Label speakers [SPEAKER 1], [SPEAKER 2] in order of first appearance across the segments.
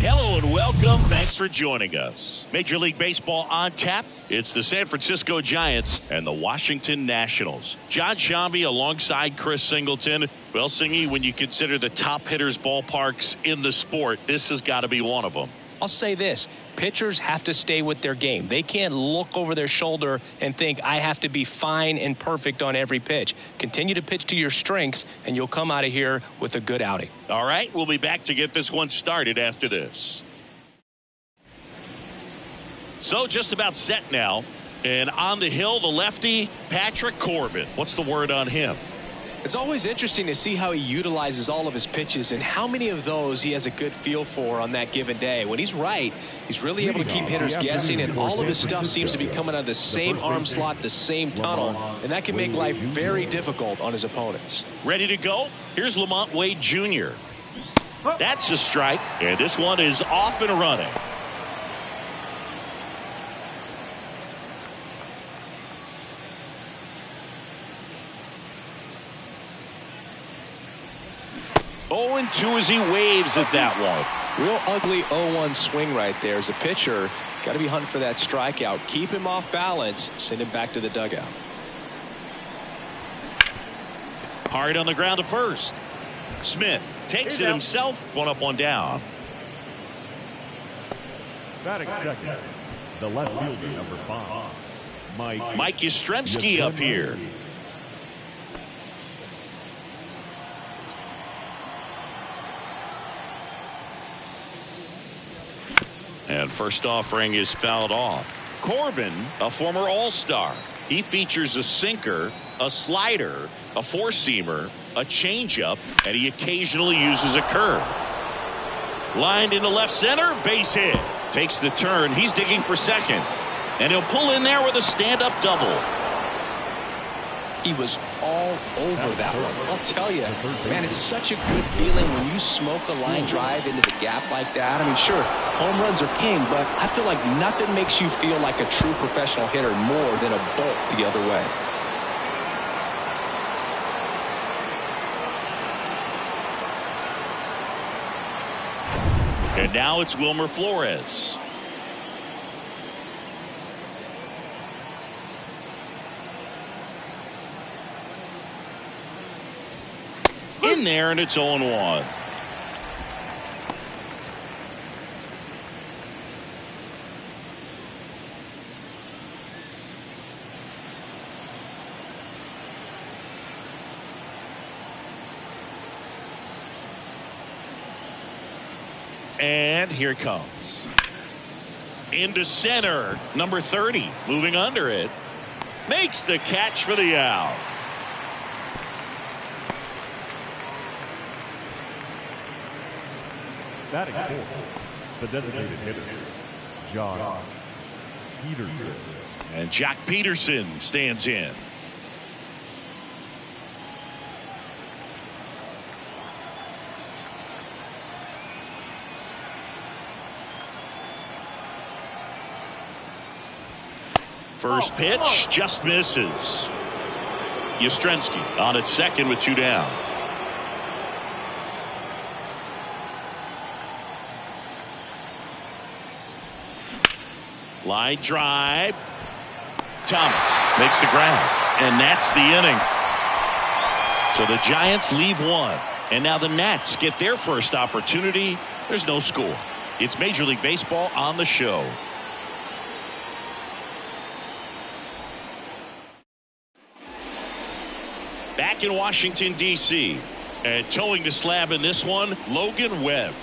[SPEAKER 1] Hello and welcome. Thanks for joining us. Major League Baseball on tap. It's the San Francisco Giants and the Washington Nationals. John Shambi alongside Chris Singleton. Well, Singy, when you consider the top hitters ballparks in the sport, this has got to be one of them.
[SPEAKER 2] I'll say this. Pitchers have to stay with their game. They can't look over their shoulder and think, I have to be fine and perfect on every pitch. Continue to pitch to your strengths, and you'll come out of here with a good outing.
[SPEAKER 1] All right, we'll be back to get this one started after this. So just about set now. And on the hill, the lefty, Patrick Corbin. What's the word on him?
[SPEAKER 2] It's always interesting to see how he utilizes all of his pitches and how many of those he has a good feel for on that given day. When he's right, he's really able to keep hitters guessing, and all of his stuff seems to be coming out of the same arm slot, the same tunnel, and that can make life very difficult on his opponents.
[SPEAKER 1] Ready to go? Here's Lamont Wade Jr. That's a strike, and this one is off and running. Oh, 0-2 as he waves at that one.
[SPEAKER 2] Real ugly 0-1 swing right there. As a pitcher, got to be hunting for that strikeout. Keep him off balance. Send him back to the dugout.
[SPEAKER 1] Hard on the ground to first. Smith takes it himself. One up, one down.
[SPEAKER 3] Batting second, the left fielder, number 5,
[SPEAKER 1] Mike Yastrzemski up here. And first offering is fouled off. Corbin, a former All-Star. He features a sinker, a slider, a four-seamer, a changeup, and he occasionally uses a curve. Lined into left center, base hit. Takes the turn. He's digging for second. And he'll pull in there with a stand-up double.
[SPEAKER 2] He was all over that one. I'll tell you, man, it's such a good feeling when you smoke a line drive into the gap like that. I mean, sure, home runs are king, but I feel like nothing makes you feel like a true professional hitter more than a bolt the other way.
[SPEAKER 1] And now it's Wilmer Flores. In there, and it's 0-1. And here it comes. Into center, number 30, moving under it. Makes the catch for the out.
[SPEAKER 3] Batting fourth, the designated hitter, Jock Peterson.
[SPEAKER 1] And Jock Peterson stands in. First pitch just misses. Yastrzemski on at second with 2 down. Line drive. Thomas makes the grab, and that's the inning. So the Giants leave one, and now the Nats get their first opportunity. There's no score. It's Major League Baseball on the show. Back in Washington, D.C., and towing the slab in this one, Logan Webb.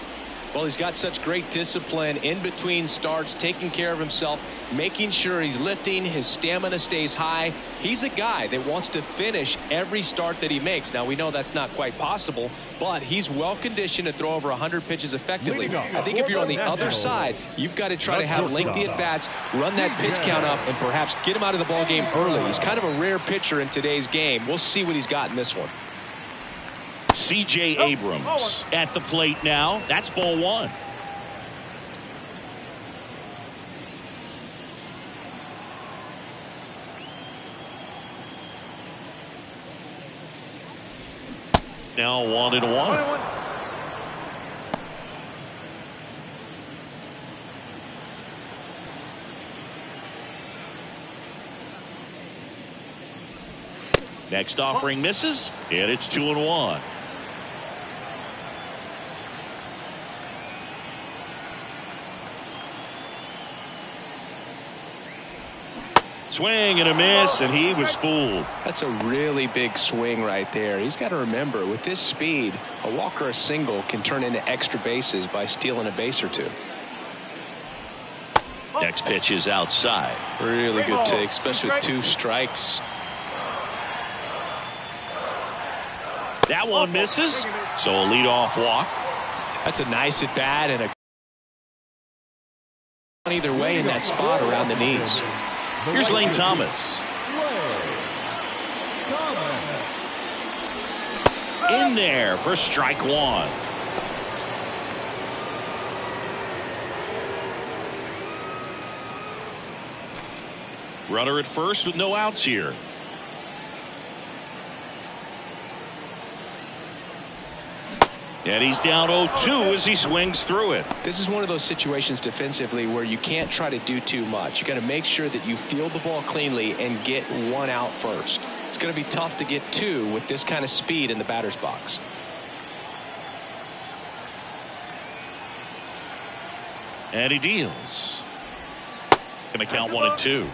[SPEAKER 2] Well, he's got such great discipline in between starts, taking care of himself, making sure he's lifting, his stamina stays high. He's a guy that wants to finish every start that he makes. Now, we know that's not quite possible, but he's well conditioned to throw over 100 pitches effectively. I think if you're on the other side, you've got to try to have lengthy at-bats, run that pitch count up, and perhaps get him out of the ballgame early. He's kind of a rare pitcher in today's game. We'll see what he's got in this one.
[SPEAKER 1] C.J. Abrams at the plate now. That's ball one. Now 1-1. Next offering misses, and it's 2-1. Swing and a miss, and he was fooled.
[SPEAKER 2] That's a really big swing right there. He's got to remember, with this speed, a walk or a single can turn into extra bases by stealing a base or two.
[SPEAKER 1] Next pitch is outside.
[SPEAKER 2] Really good take, especially with 2 strikes.
[SPEAKER 1] That one misses, so a leadoff walk.
[SPEAKER 2] That's a nice at bat and a either way in that spot around the knees.
[SPEAKER 1] Here's Lane Thomas. In there for strike 1. Runner at first with no outs here. And he's down 0-2 as he swings through it.
[SPEAKER 2] This is one of those situations defensively where you can't try to do too much. You got to make sure that you field the ball cleanly and get 1 out first. It's going to be tough to get 2 with this kind of speed in the batter's box.
[SPEAKER 1] And he deals. Going to count 1-2.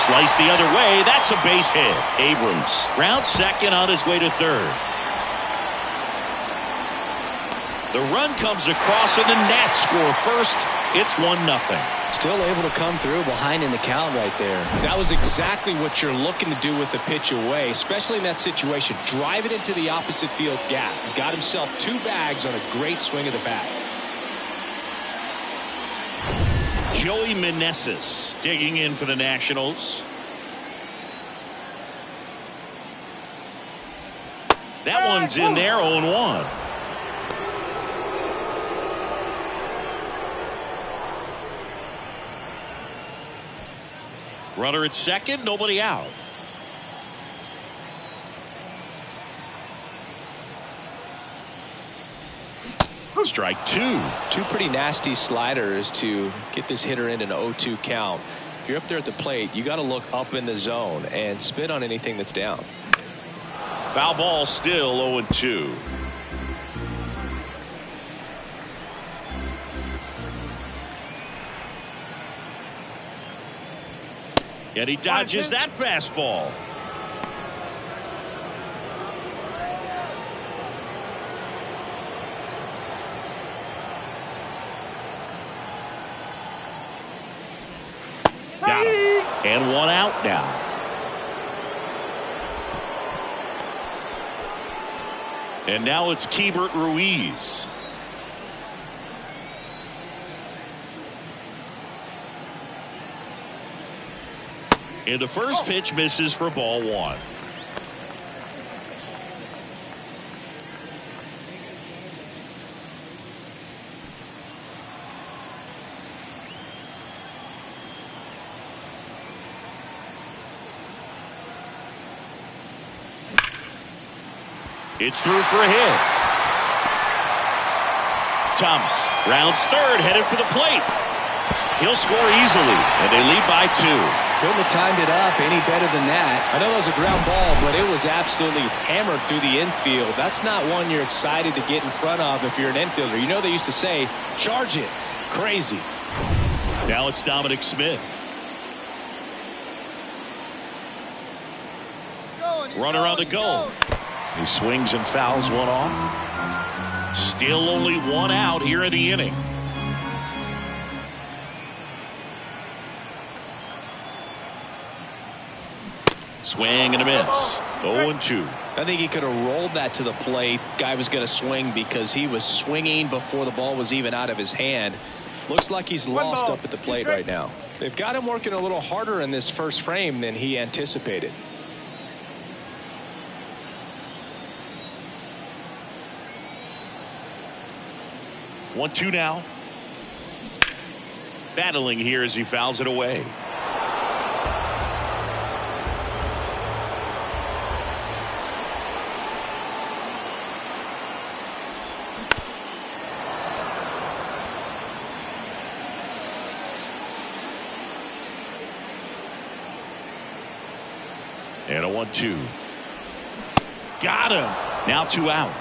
[SPEAKER 1] Slice the other way. That's a base hit. Abrams rounds second on his way to third. The run comes across and the Nats score first. It's 1-0.
[SPEAKER 2] Still able to come through behind in the count right there. That was exactly what you're looking to do with the pitch away, especially in that situation. Drive it into the opposite field gap. He got himself 2 bags on a great swing of the bat.
[SPEAKER 1] Joey Meneses digging in for the Nationals. That one's in there, 0-1. Runner at second, nobody out. Strike 2.
[SPEAKER 2] 2 pretty nasty sliders to get this hitter in an 0-2 count. If you're up there at the plate, you got to look up in the zone and spit on anything that's down.
[SPEAKER 1] Foul ball, still 0-2. And he dodges that fastball. Got him. And 1 out now. And now it's Keibert Ruiz. And the first pitch misses for ball 1. It's through for a hit. Thomas rounds third, headed for the plate. He'll score easily, and they lead by 2.
[SPEAKER 2] Couldn't have timed it up any better than that. I know that was a ground ball, but it was absolutely hammered through the infield. That's not one you're excited to get in front of if you're an infielder. You know they used to say, charge it. Crazy.
[SPEAKER 1] Now it's Dominic Smith. Runner on the go. He swings and fouls one off. Still only 1 out here in the inning. Swing and a miss. 0-2.
[SPEAKER 2] I think he could have rolled that to the plate. Guy was going to swing because he was swinging before the ball was even out of his hand. Looks like he's lost up at the plate right now. They've got him working a little harder in this first frame than he anticipated.
[SPEAKER 1] One, 2 now. Battling here as he fouls it away. And a 1-2. Got him. Now 2 out.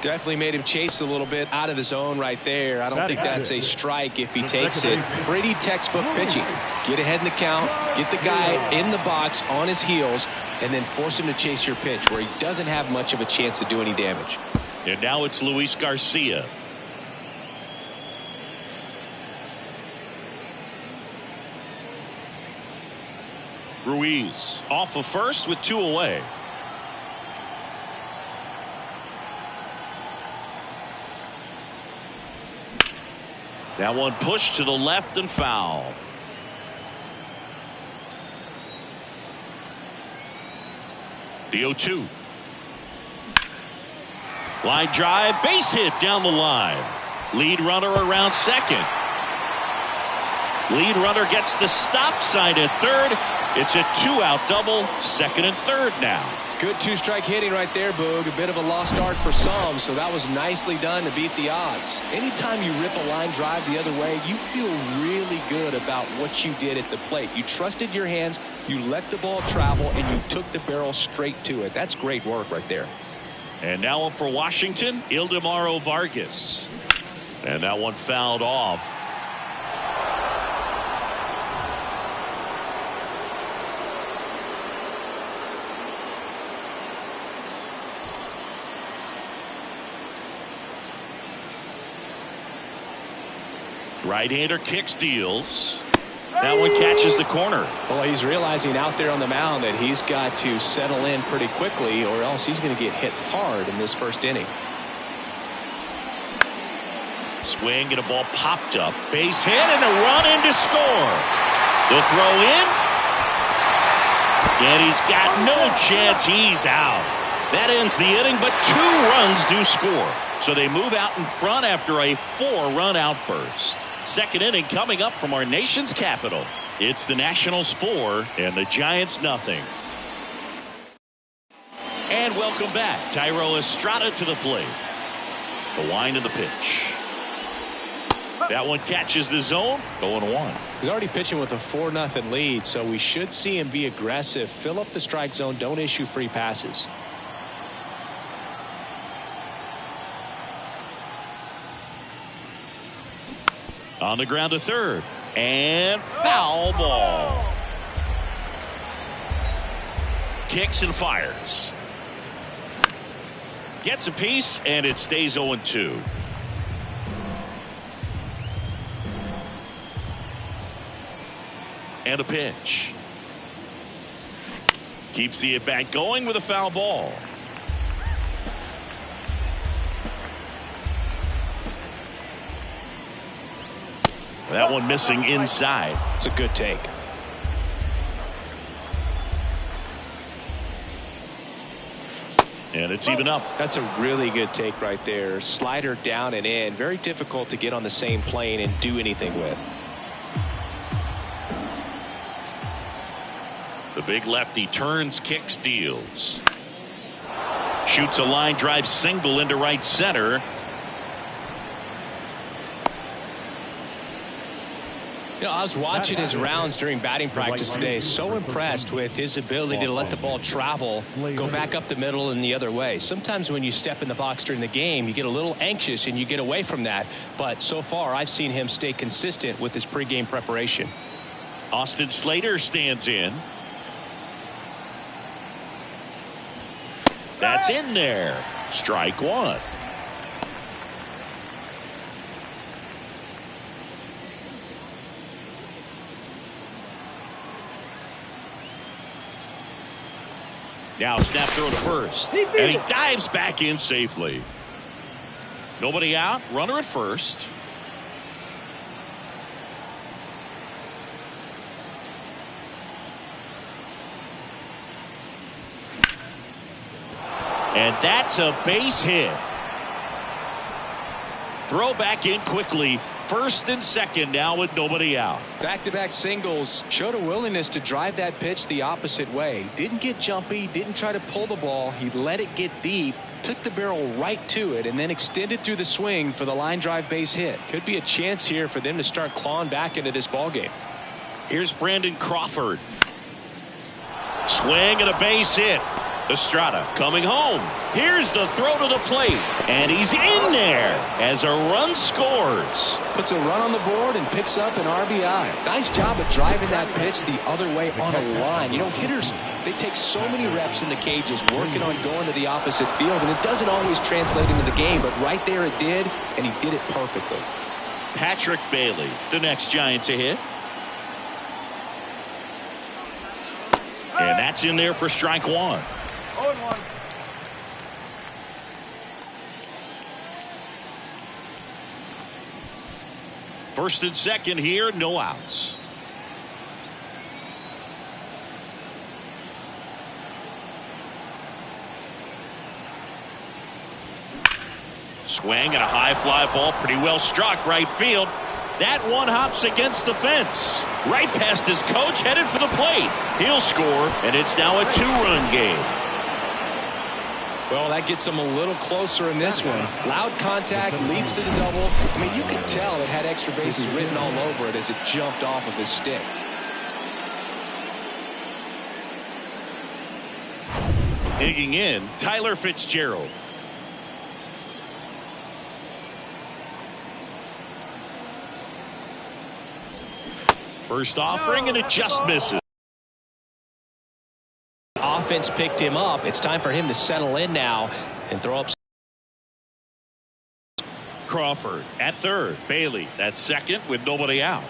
[SPEAKER 2] Definitely made him chase a little bit out of the zone right there. I don't think that's a strike if he takes it. Pretty textbook pitching. Get ahead in the count, get the guy in the box on his heels, and then force him to chase your pitch where he doesn't have much of a chance to do any damage.
[SPEAKER 1] And now it's Luis Garcia. Ruiz off of first with 2 away. That one pushed to the left and foul. The 0-2. Line drive, base hit down the line. Lead runner around second. Lead runner gets the stop sign at third. It's a 2-out double, second and third now.
[SPEAKER 2] Good 2-strike hitting right there, Boog. A bit of a lost start for some, so that was nicely done to beat the odds. Anytime you rip a line drive the other way, you feel really good about what you did at the plate. You trusted your hands, you let the ball travel, and you took the barrel straight to it. That's great work right there.
[SPEAKER 1] And now up for Washington, Ildemaro Vargas. And that one fouled off. Right-hander kicks, deals. That one catches the corner.
[SPEAKER 2] Well, he's realizing out there on the mound that he's got to settle in pretty quickly or else he's going to get hit hard in this first inning.
[SPEAKER 1] Swing and a ball popped up. Base hit and a run in to score. The throw in. And he's got no chance. He's out. That ends the inning, but 2 runs do score. So they move out in front after a 4-run outburst. Second inning coming up from our nation's capital. It's the Nationals 4 and the Giants nothing. And welcome back. Tyro Estrada to the plate. The wind of the pitch. That one catches the zone. 0-1.
[SPEAKER 2] He's already pitching with a 4-0 lead, so we should see him be aggressive. Fill up the strike zone. Don't issue free passes.
[SPEAKER 1] On the ground to third. And foul ball. Kicks and fires. Gets a piece, and it stays 0-2. And a pitch. Keeps the at-bat going with a foul ball. That one missing inside.
[SPEAKER 2] It's a good take.
[SPEAKER 1] And it's even up.
[SPEAKER 2] That's a really good take right there. Slider down and in. Very difficult to get on the same plane and do anything with.
[SPEAKER 1] The big lefty turns, kicks, deals. Shoots a line drive single into right center.
[SPEAKER 2] You know, I was watching his rounds during batting practice today. So impressed with his ability to let the ball travel, go back up the middle and the other way. Sometimes when you step in the box during the game, you get a little anxious and you get away from that. But so far, I've seen him stay consistent with his pregame preparation.
[SPEAKER 1] Austin Slater stands in. That's in there. Strike one. Now snap throw to first. And he dives back in safely. Nobody out. Runner at first. And that's a base hit. Throw back in quickly. First and second now with nobody out.
[SPEAKER 2] Back-to-back singles. Showed a willingness to drive that pitch the opposite way. Didn't get jumpy. Didn't try to pull the ball. He let it get deep. Took the barrel right to it and then extended through the swing for the line drive base hit. Could be a chance here for them to start clawing back into this ball game.
[SPEAKER 1] Here's Brandon Crawford. Swing and a base hit. Estrada coming home. Here's the throw to the plate. And he's in there as a run scores.
[SPEAKER 2] Puts a run on the board and picks up an RBI. Nice job of driving that pitch the other way on a line. You know, hitters, they take so many reps in the cages working on going to the opposite field, and it doesn't always translate into the game, but right there it did, and he did it perfectly.
[SPEAKER 1] Patrick Bailey, the next Giant to hit. And that's in there for strike one.
[SPEAKER 4] 0-1.
[SPEAKER 1] First and second here, no outs. Swing and a high fly ball, pretty well struck right field. That one hops against the fence. Right past his coach, headed for the plate. He'll score, and it's now a 2-run game.
[SPEAKER 2] Well, that gets him a little closer in this one. Loud contact leads to the double. I mean, you could tell it had extra bases written all over it as it jumped off of his stick.
[SPEAKER 1] Digging in, Tyler Fitzgerald. First offering, and it just misses.
[SPEAKER 2] Offense picked him up. It's time for him to settle in now and throw up.
[SPEAKER 1] Crawford at third. Bailey at second with nobody out.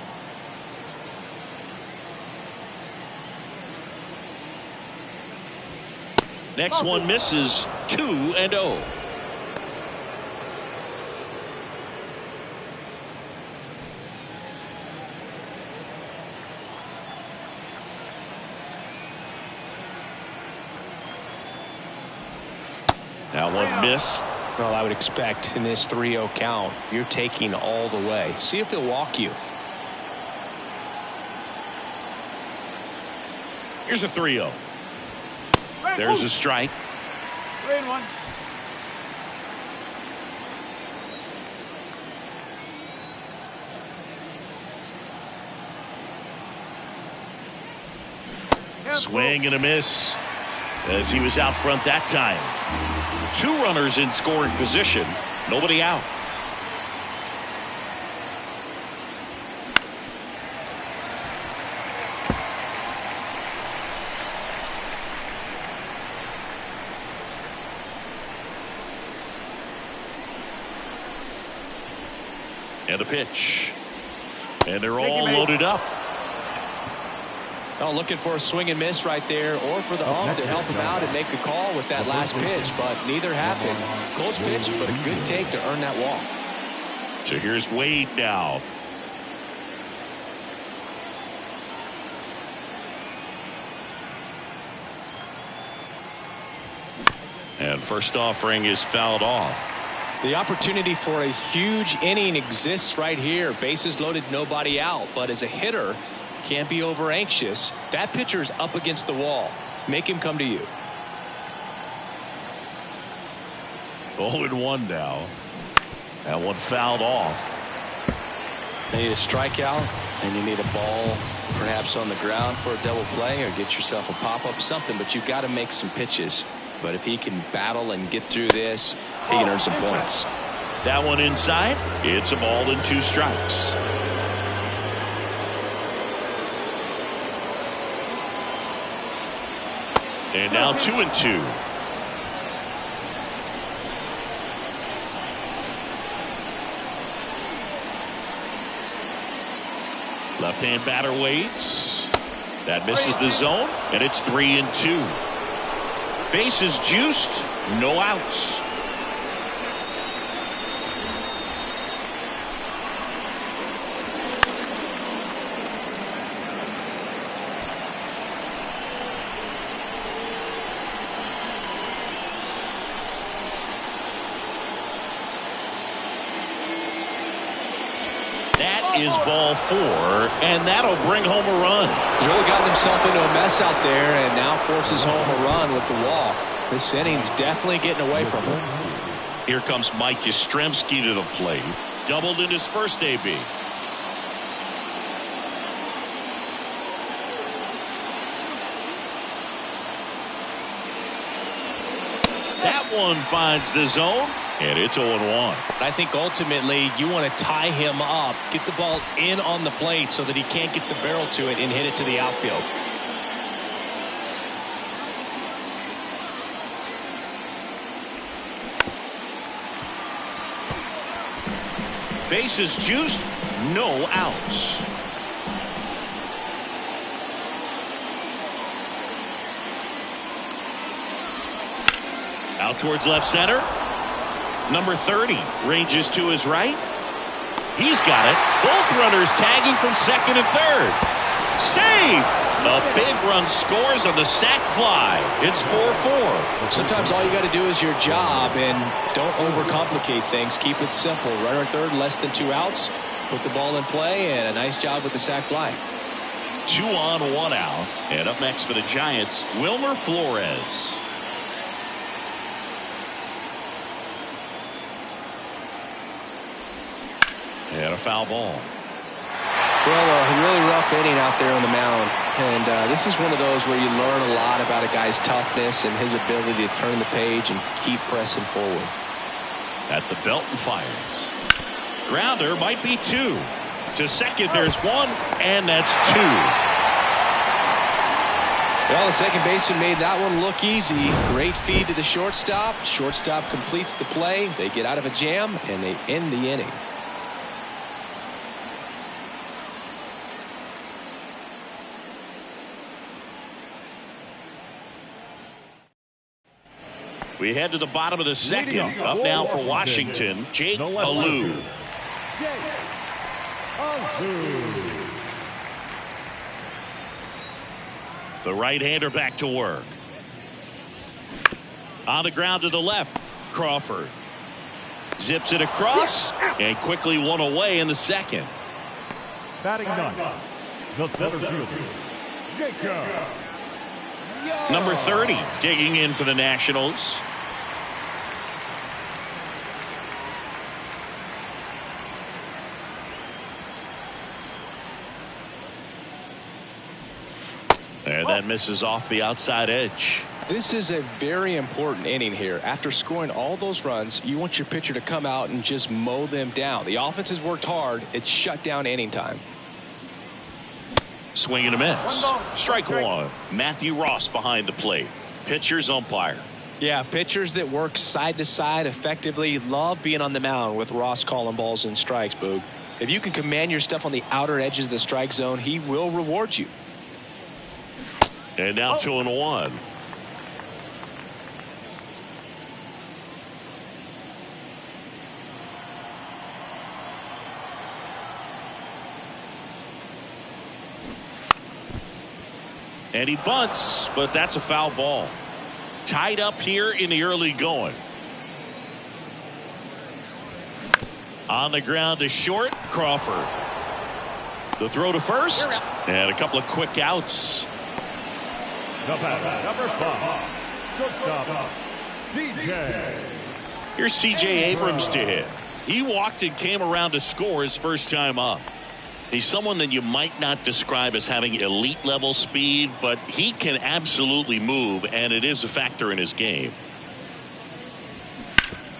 [SPEAKER 1] Next one misses. 2-0. That one missed.
[SPEAKER 2] Well, I would expect in this 3-0 count, you're taking all the way. See if he'll walk you.
[SPEAKER 1] Here's a 3-0. There's a strike.
[SPEAKER 4] 3-1.
[SPEAKER 1] Swing and a miss as he was out front that time. 2 runners in scoring position. Nobody out. And a pitch. And they're all loaded up.
[SPEAKER 2] Oh, looking for a swing and miss right there, or for the ump to help him out and make a call with that last pitch, but neither happened. Close pitch, but a good take to earn that walk.
[SPEAKER 1] So here's Wade now. And first offering is fouled off.
[SPEAKER 2] The opportunity for a huge inning exists right here. Bases loaded, nobody out, but as a hitter, can't be over anxious. That pitcher's up against the wall. Make him come to you.
[SPEAKER 1] 0-1 now. That one fouled off.
[SPEAKER 2] You need a strikeout, and you need a ball perhaps on the ground for a double play, or get yourself a pop-up, something, but you've got to make some pitches. But if he can battle and get through this, he can earn some points.
[SPEAKER 1] That one inside. It's a ball and 2 strikes. And now 2-2. Left-hand batter waits. That misses the zone, and it's 3-2. Bases juiced, no outs. That is ball 4, and that'll bring home a run.
[SPEAKER 2] He's really gotten himself into a mess out there and now forces home a run with the walk. This inning's definitely getting away from him.
[SPEAKER 1] Here comes Mike Yastrzemski to the plate. Doubled in his first AB. That one finds the zone, and it's 0-1.
[SPEAKER 2] I think ultimately you want to tie him up, get the ball in on the plate so that he can't get the barrel to it and hit it to the outfield.
[SPEAKER 1] Bases juiced, no outs. Out towards left center. Number 30 ranges to his right. He's got it. Both runners tagging from second and third. Save! A big run scores on the sac fly. It's 4-4.
[SPEAKER 2] Sometimes all you got to do is your job and don't overcomplicate things. Keep it simple. Runner at third, less than 2 outs. Put the ball in play, and a nice job with the sac fly.
[SPEAKER 1] 2 on, 1 out. And up next for the Giants, Wilmer Flores. And a foul ball.
[SPEAKER 2] Well, a really rough inning out there on the mound. And this is one of those where you learn a lot about a guy's toughness and his ability to turn the page and keep pressing forward.
[SPEAKER 1] At the belt and fires. Grounder might be 2. To second, there's 1, and that's 2.
[SPEAKER 2] Well, the second baseman made that one look easy. Great feed to the shortstop. Shortstop completes the play. They get out of a jam, and they end the inning.
[SPEAKER 1] We head to the bottom of the second. Up now for Washington, Jake Alou. The right-hander back to work. On the ground to the left, Crawford. Zips it across, and quickly one away in the second.
[SPEAKER 3] Batting ninth, the center fielder, Jacob.
[SPEAKER 1] Number 30 digging in for the Nationals. And that misses off the outside edge.
[SPEAKER 2] This is a very important inning here. After scoring all those runs, you want your pitcher to come out and just mow them down. The offense has worked hard. It's shut down inning time.
[SPEAKER 1] Swing and a miss. Strike 1. Matthew Ross behind the plate. Pitcher's umpire.
[SPEAKER 2] Yeah, pitchers that work side to side effectively love being on the mound with Ross calling balls and strikes, Boog. If you can command your stuff on the outer edges of the strike zone, he will reward you.
[SPEAKER 1] And now 2-1. And he bunts, but that's a foul ball. Tied up here in the early going. On the ground to short, Crawford. The throw to first, and a couple of quick outs.
[SPEAKER 3] The batter, number 5, shortstop, C.J.
[SPEAKER 1] Here's C.J. Abrams to hit. He walked and came around to score his first time up. He's someone that you might not describe as having elite level speed, but he can absolutely move, and it is a factor in his game.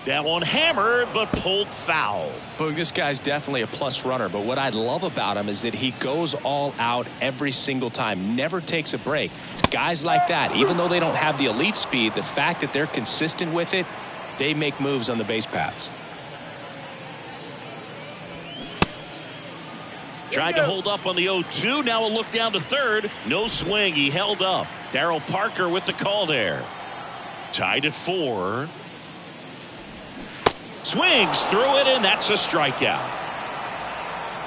[SPEAKER 1] That one hammered, but pulled foul.
[SPEAKER 2] Boog, this guy's definitely a plus runner, but what I love about him is that he goes all out every single time, never takes a break. It's guys like that, even though they don't have the elite speed, the fact that they're consistent with it, they make moves on the base paths.
[SPEAKER 1] Tried to hold up on the 0-2. Now a look down to third. No swing. He held up. Darryl Parker with the call there. Tied at 4. Swings through it, and that's a strikeout.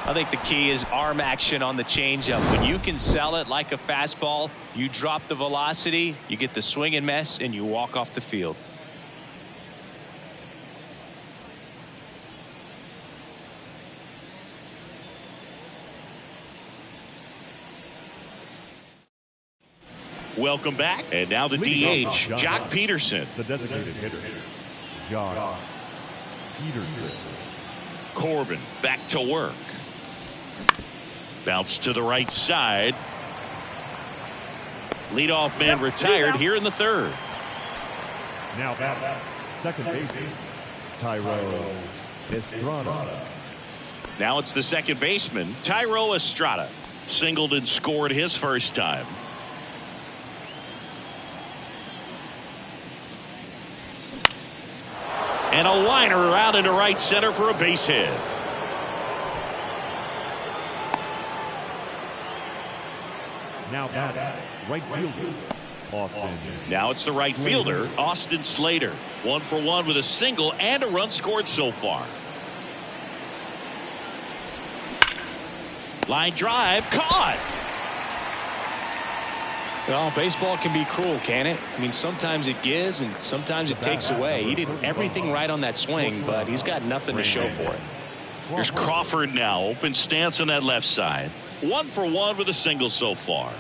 [SPEAKER 2] I think the key is arm action on the changeup. When you can sell it like a fastball, you drop the velocity, you get the swing and miss, and you walk off the field.
[SPEAKER 1] Welcome back. And now the DH, Jock Peterson.
[SPEAKER 3] The designated hitter, Jock Peterson.
[SPEAKER 1] Corbin back to work. Bounce to the right side. Leadoff man retired here in the third.
[SPEAKER 3] Now back, second baseman, Tyro Estrada.
[SPEAKER 1] Now it's the second baseman, Tyro Estrada. Singled and scored his first time. And a liner out into right center for a base hit.
[SPEAKER 3] Now back, right fielder, Austin.
[SPEAKER 1] Now it's the right fielder, Austin Slater. 1 for 1 with a single and a run scored so far. Line drive, caught.
[SPEAKER 2] Well, baseball can be cruel, can it? I mean, sometimes it gives and sometimes it takes away. He did everything right on that swing, but he's got nothing to show for it.
[SPEAKER 1] Here's Crawford now. Open stance on that left side. 1 for 1 with a single so far.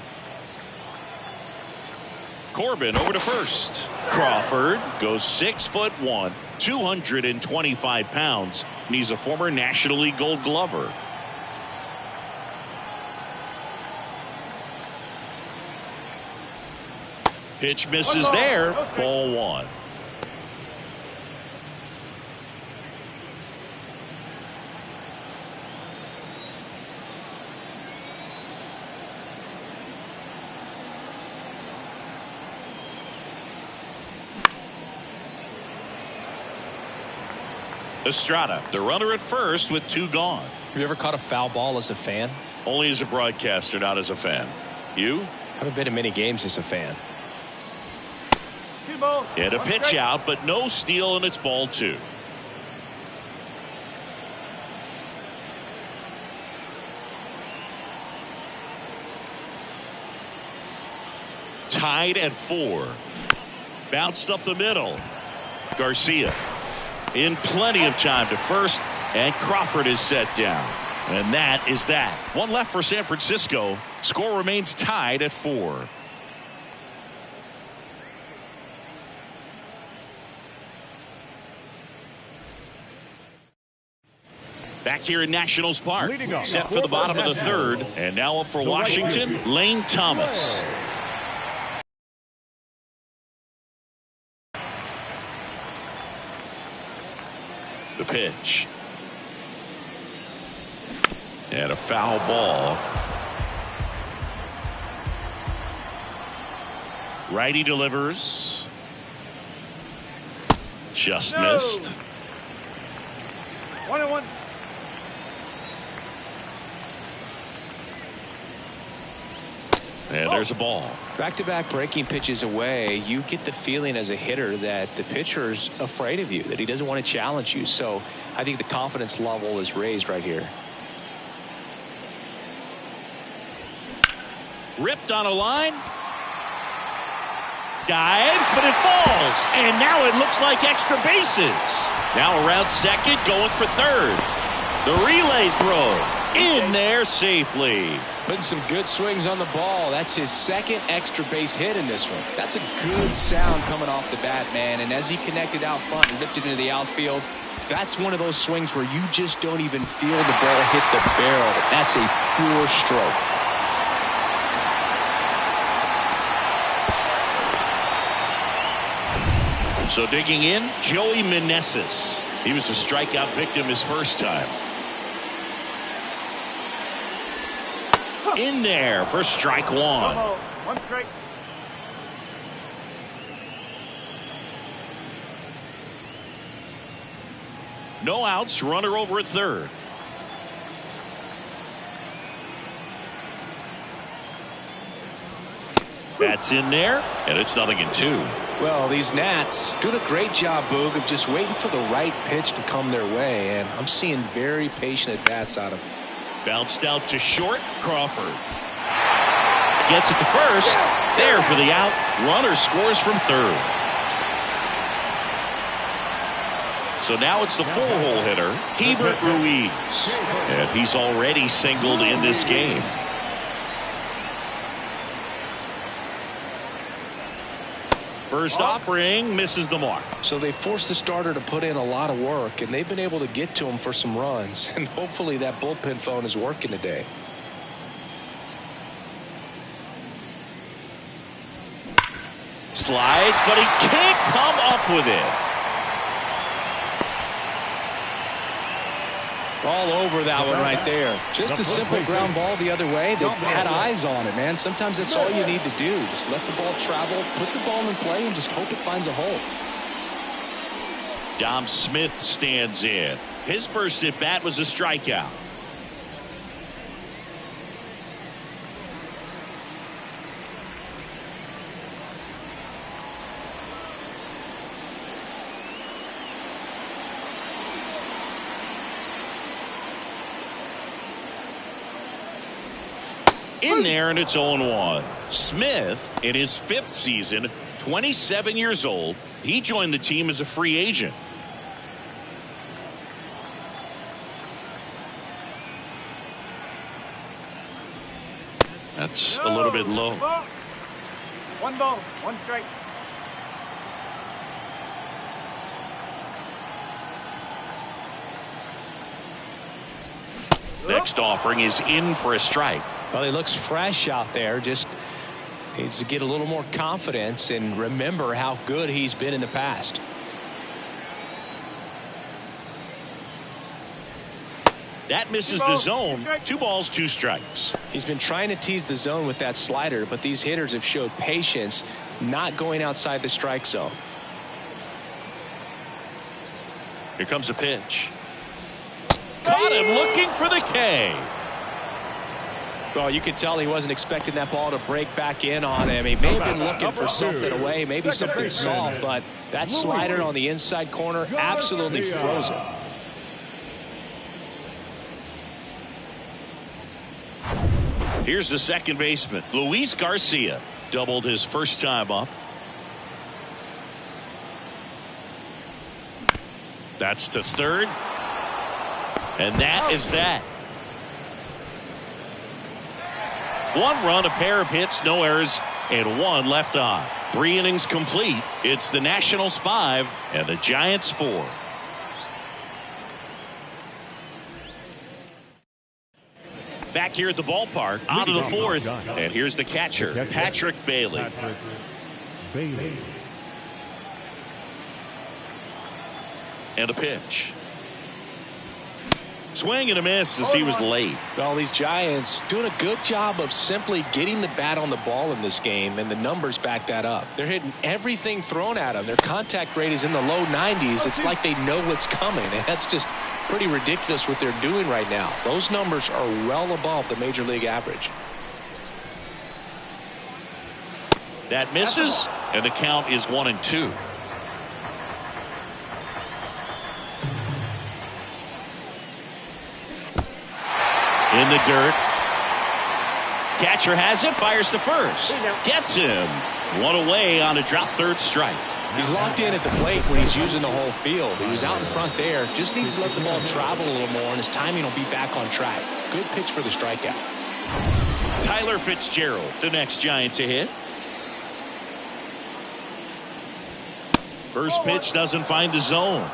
[SPEAKER 1] Corbin over to first. Crawford goes 6'1", 225 pounds, and he's a former National League Gold Glover. Pitch misses there. Ball 1. Estrada, the runner at first with 2 gone.
[SPEAKER 2] Have you ever caught a foul ball as a fan?
[SPEAKER 1] Only as a broadcaster, not as a fan. You?
[SPEAKER 2] Haven't been to many games as a fan.
[SPEAKER 1] And a pitch out, but no steal, and it's ball 2. Tied at 4. Bounced up the middle. Garcia in plenty of time to first, and Crawford is set down. And that is that. 1 left for San Francisco. Score remains tied at 4. Back here in Nationals Park, set for the bottom of the 3rd, and now up for Washington, Lane Thomas. The pitch. And a foul ball. Righty delivers. Just missed.
[SPEAKER 4] 1-1.
[SPEAKER 1] And there's a ball.
[SPEAKER 2] Back-to-back breaking pitches away, you get the feeling as a hitter that the pitcher's afraid of you, that he doesn't want to challenge you. So I think the confidence level is raised right here.
[SPEAKER 1] Ripped on a line. Dives, but it falls. And now it looks like extra bases. Now around second, going for third. The relay throw in there safely.
[SPEAKER 2] Putting some good swings on the ball. That's his 2nd extra base hit in this one. That's a good sound coming off the bat, man. And as he connected out front and ripped it into the outfield, that's one of those swings where you just don't even feel the ball hit the barrel. That's a pure stroke.
[SPEAKER 1] So digging in, Joey Meneses. He was a strikeout victim his first time. In there for strike 1.
[SPEAKER 4] 1 strike.
[SPEAKER 1] No outs, runner over at third. That's in there, and it's 0-2.
[SPEAKER 2] Well, these Nats doing a great job, Boog, of just waiting for the right pitch to come their way, and I'm seeing very patient at-bats out of them.
[SPEAKER 1] Bounced out to short. Crawford gets it to first. There for the out. Runner scores from third. So now it's the 4-hole hitter, Hebert Ruiz. And he's already singled in this game. First offering misses the mark.
[SPEAKER 2] So they forced the starter to put in a lot of work, and they've been able to get to him for some runs. And hopefully that bullpen phone is working today.
[SPEAKER 1] Slides, but he can't come up with it.
[SPEAKER 2] All over that one right there. Just a simple ground ball the other way. They had eyes on it, man. Sometimes that's all you need to do. Just let the ball travel, put the ball in play, and just hope it finds a hole.
[SPEAKER 1] Dom Smith stands in. His first at bat was a strikeout. In there, and it's 0-1. Smith, in his 5th season, 27 years old, he joined the team as a free agent. That's a little bit low.
[SPEAKER 4] One ball, one strike.
[SPEAKER 1] Next offering is in for a strike.
[SPEAKER 2] Well, he looks fresh out there. Just needs to get a little more confidence and remember how good he's been in the past.
[SPEAKER 1] That misses the zone. 2 balls, 2 strikes.
[SPEAKER 2] He's been trying to tease the zone with that slider, but these hitters have showed patience, not going outside the strike zone.
[SPEAKER 1] Here comes a pitch. Caught him looking for the K.
[SPEAKER 2] Well, you could tell he wasn't expecting that ball to break back in on him. He may have been looking for something away, maybe something soft, but that slider on the inside corner absolutely froze him.
[SPEAKER 1] Here's the second baseman, Luis Garcia. Doubled his first time up. That's to third. And that is that. 1 run, a pair of hits, no errors, and 1 left on. 3 innings complete. It's the Nationals 5 and the Giants 4. Back here at the ballpark, on to the 4th, and here's the catcher, Patrick Bailey. And a pitch. Swing and a miss as he was late.
[SPEAKER 2] Well, these Giants doing a good job of simply getting the bat on the ball in this game, and the numbers back that up. They're hitting everything thrown at them. Their contact rate is in the low 90s. It's like they know what's coming, and that's just pretty ridiculous what they're doing right now. Those numbers are well above the major league average.
[SPEAKER 1] That misses, and the count is 1-2. In the dirt. Catcher has it, fires to first. Gets him. 1 away on a drop third strike.
[SPEAKER 2] He's locked in at the plate when he's using the whole field. He was out in front there. Just needs to let the ball travel a little more, and his timing will be back on track. Good pitch for the strikeout.
[SPEAKER 1] Tyler Fitzgerald, the next Giant to hit. First pitch doesn't find the zone.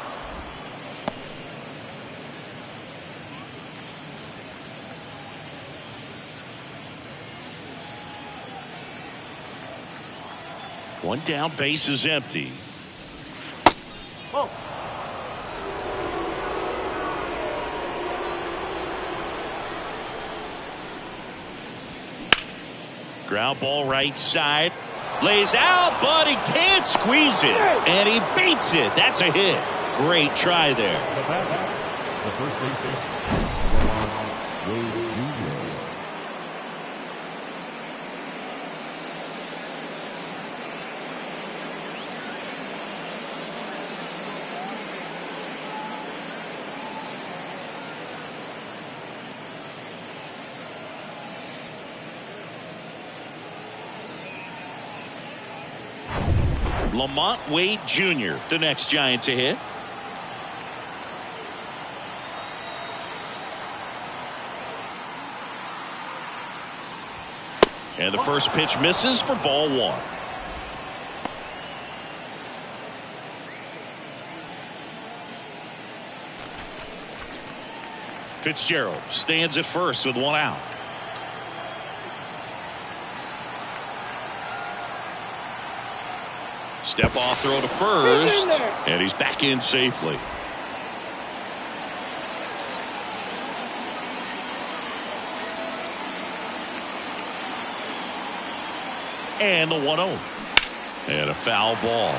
[SPEAKER 1] One down, base is empty.
[SPEAKER 4] Oh.
[SPEAKER 1] Ground ball right side. Lays out, but he can't squeeze it. And he beats it. That's a hit. Great try there.
[SPEAKER 3] The first baseman, Wade Jr.
[SPEAKER 1] Lamont Wade Jr., the next Giant to hit. And the first pitch misses for ball 1. Fitzgerald stands at first with 1 out. Step off throw to first, and he's back in safely. And the 1-0. And a foul ball.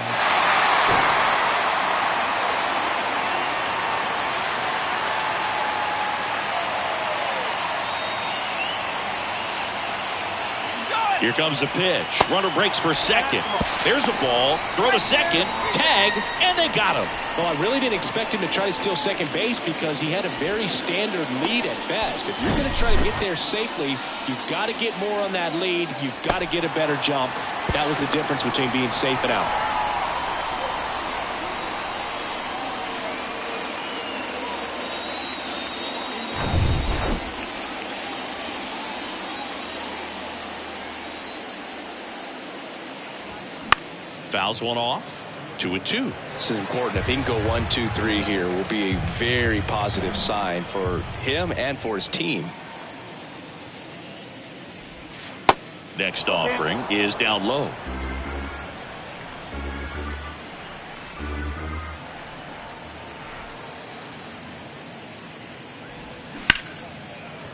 [SPEAKER 1] Here comes the pitch. Runner breaks for second. There's a ball. Throw to second. Tag. And they got him.
[SPEAKER 2] Well, I really didn't expect him to try to steal second base because he had a very standard lead at best. If you're going to try to get there safely, you've got to get more on that lead. You've got to get a better jump. That was the difference between being safe and out.
[SPEAKER 1] Fouls one off. 2-2.
[SPEAKER 2] This is important. If he can go 1, 2, 3 here, will be a very positive sign for him and for his team.
[SPEAKER 1] Next offering is down low.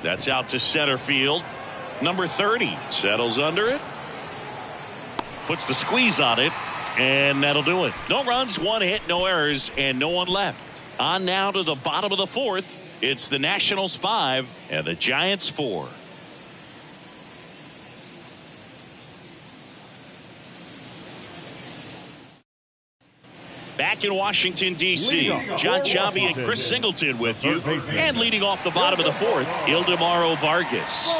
[SPEAKER 1] That's out to center field. Number 30 settles under it. Puts the squeeze on it, and that'll do it. No runs, 1 hit, no errors, and no one left. On now to the bottom of the 4th. It's the Nationals 5 and the Giants 4. Back in Washington, D.C., John Chavi and Chris Singleton with you. And leading off the bottom of the 4th, Ildemaro Vargas.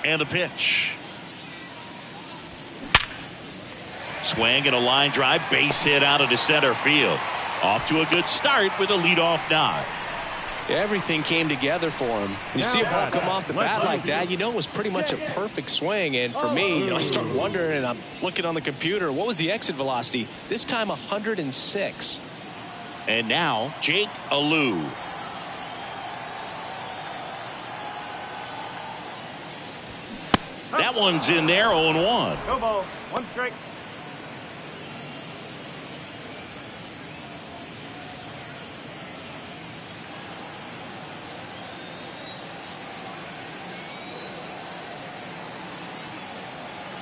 [SPEAKER 1] And the pitch. Swing and a line drive, base hit out into center field. Off to a good start with a leadoff nod.
[SPEAKER 2] Everything came together for him. You see a ball come off the bat like that, you know it was pretty much a perfect swing. And for me, I start wondering, and I'm looking on the computer, what was the exit velocity? This time 106.
[SPEAKER 1] And now Jake Alou. That one's in there, 0-1.
[SPEAKER 4] No ball. 1 strike.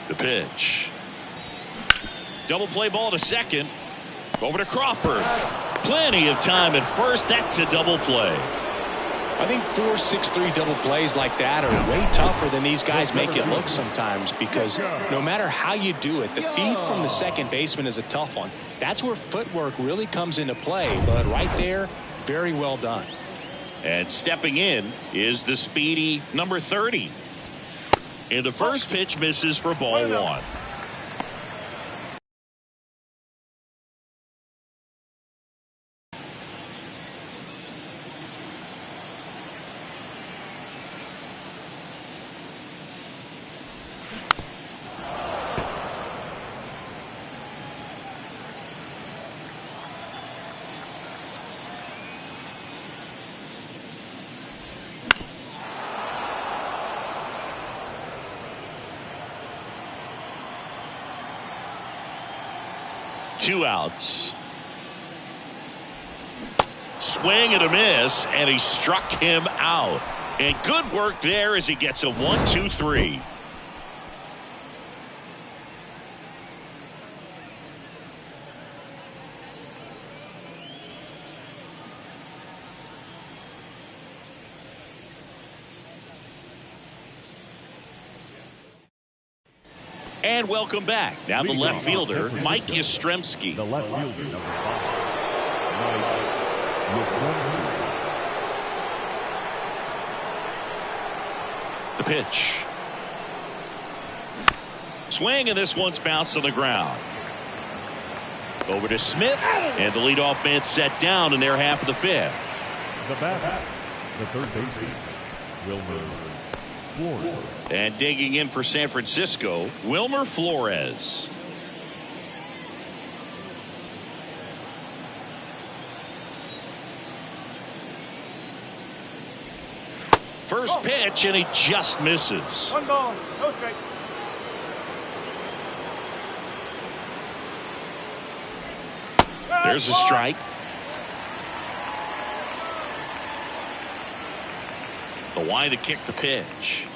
[SPEAKER 1] The pitch. Double play ball to second. Over to Crawford. Plenty of time at first. That's a double play.
[SPEAKER 2] I think 4, 6, 3 double plays like that are way tougher than these guys make it look sometimes, because no matter how you do it, the feed from the second baseman is a tough one. That's where footwork really comes into play. But right there, very well done.
[SPEAKER 1] And stepping in is the speedy number 30. And the first pitch misses for ball 1. Two outs. Swing and a miss, and he struck him out. And good work there as he gets a 1-2-3. And welcome back. Now the left fielder, Mike Yastrzemski.
[SPEAKER 3] The left fielder, number 5, Mike Yastrzemski.
[SPEAKER 1] The pitch. Swing, and this one's bounced on the ground. Over to Smith, and the leadoff man set down in their half of the 5th.
[SPEAKER 3] The batter, the third baseman, Wilmer Flores.
[SPEAKER 1] And digging in for San Francisco, Wilmer Flores. First pitch, and he just misses.
[SPEAKER 4] 1 ball, no strike.
[SPEAKER 1] There's a strike. The wide to kick the pitch.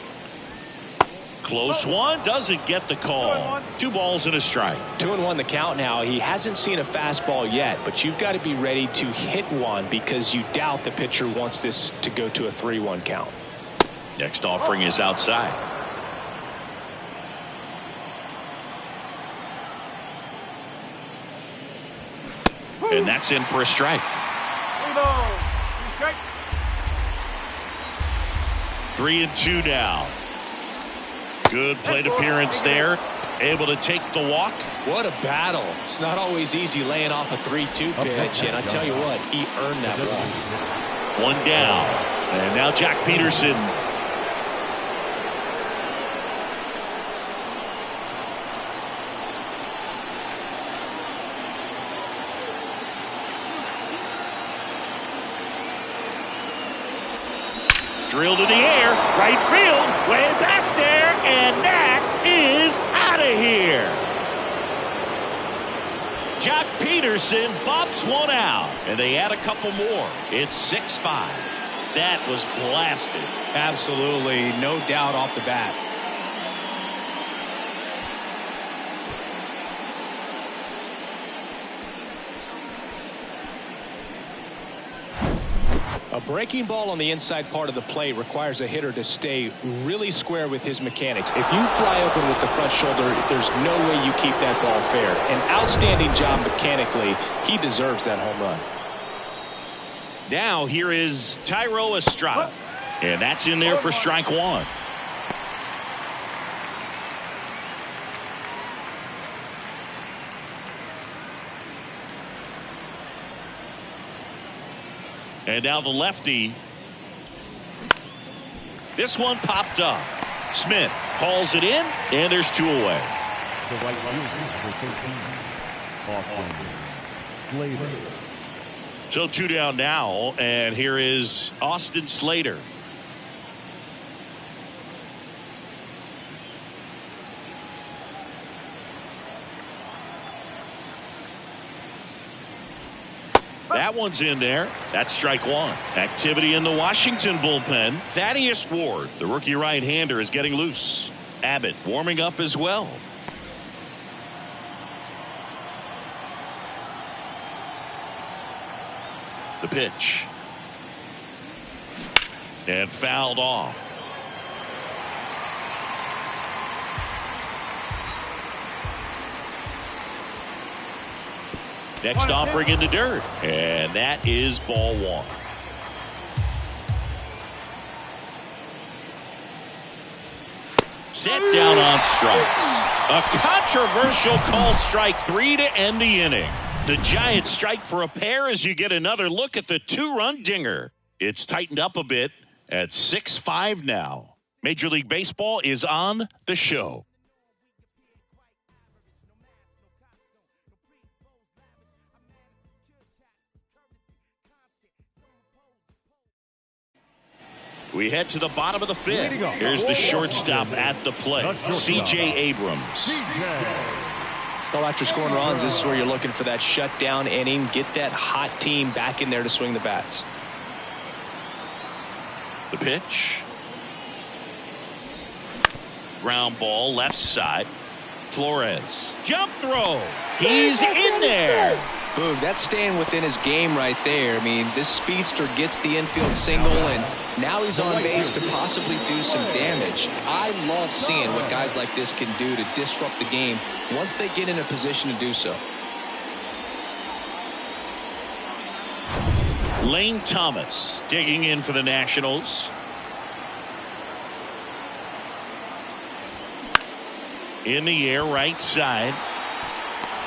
[SPEAKER 1] Close one, doesn't get the call. 2 balls and a strike.
[SPEAKER 2] 2-1 the count now. He hasn't seen a fastball yet, but you've got to be ready to hit one because you doubt the pitcher wants this to go to a 3-1 count.
[SPEAKER 1] Next offering is outside. And that's in for a strike.
[SPEAKER 4] 3 balls, 3 strikes.
[SPEAKER 1] 3-2 now. Good plate appearance there. Able to take the walk.
[SPEAKER 2] What a battle. It's not always easy laying off a 3-2 pitch, and I tell you what, he earned that walk.
[SPEAKER 1] 1 down. And now Jack Peterson. Drilled in the air, right field, way back there, and that is out of here. Jack Peterson bops one out, and they add a couple more. It's 6-5. That was blasted.
[SPEAKER 2] Absolutely, no doubt off the bat. A breaking ball on the inside part of the plate requires a hitter to stay really square with his mechanics. If you fly open with the front shoulder, there's no way you keep that ball fair. An outstanding job mechanically. He deserves that home run.
[SPEAKER 1] Now here is Thairo Estrada. And that's in there for strike 1. And now the lefty. This one popped up. Smith hauls it in, and there's 2 away.
[SPEAKER 3] The right fielder for 13, Austin Slater.
[SPEAKER 1] So 2 down now, and here is Austin Slater. That one's in there. That's strike 1. Activity in the Washington bullpen. Thaddeus Ward, the rookie right-hander, is getting loose. Abbott warming up as well. The pitch. And fouled off. Next offering in the dirt. And that is ball 1. Set down on strikes. A controversial called strike 3 to end the inning. The Giants strike for a pair as you get another look at the 2-run dinger. It's tightened up a bit at 6-5 now. Major League Baseball is on the show. We head to the bottom of the 5th. Here's the shortstop at the plate, C.J. Abrams.
[SPEAKER 2] Well, after scoring runs, this is where you're looking for that shutdown inning. Get that hot team back in there to swing the bats.
[SPEAKER 1] The pitch. Ground ball, left side. Flores. Jump throw. He's in there.
[SPEAKER 2] Boom, that's staying within his game right there. I mean, this speedster gets the infield single, and now he's on base to possibly do some damage. I love seeing what guys like this can do to disrupt the game once they get in a position to do so.
[SPEAKER 1] Lane Thomas digging in for the Nationals. In the air, right side.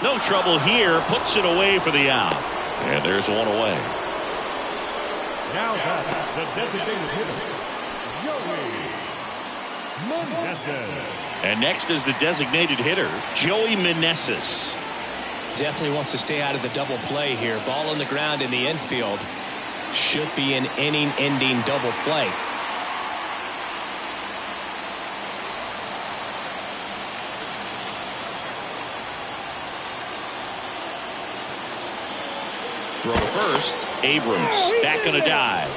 [SPEAKER 1] No trouble here. Puts it away for the out. And there's one away.
[SPEAKER 3] Now that's the designated hitter, Joey Meneses.
[SPEAKER 1] And next is the designated hitter, Joey Meneses.
[SPEAKER 2] Definitely wants to stay out of the double play here. Ball on the ground in the infield. Should be an inning-ending double play.
[SPEAKER 1] Throw first. Abrams back on a dive.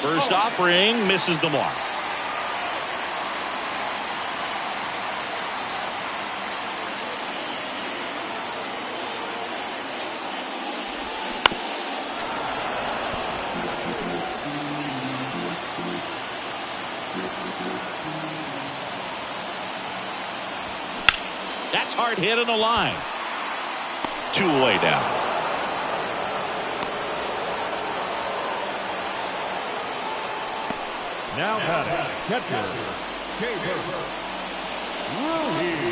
[SPEAKER 1] First offering misses the mark. That's hard hit on the line. 2 away now.
[SPEAKER 3] Now catcher,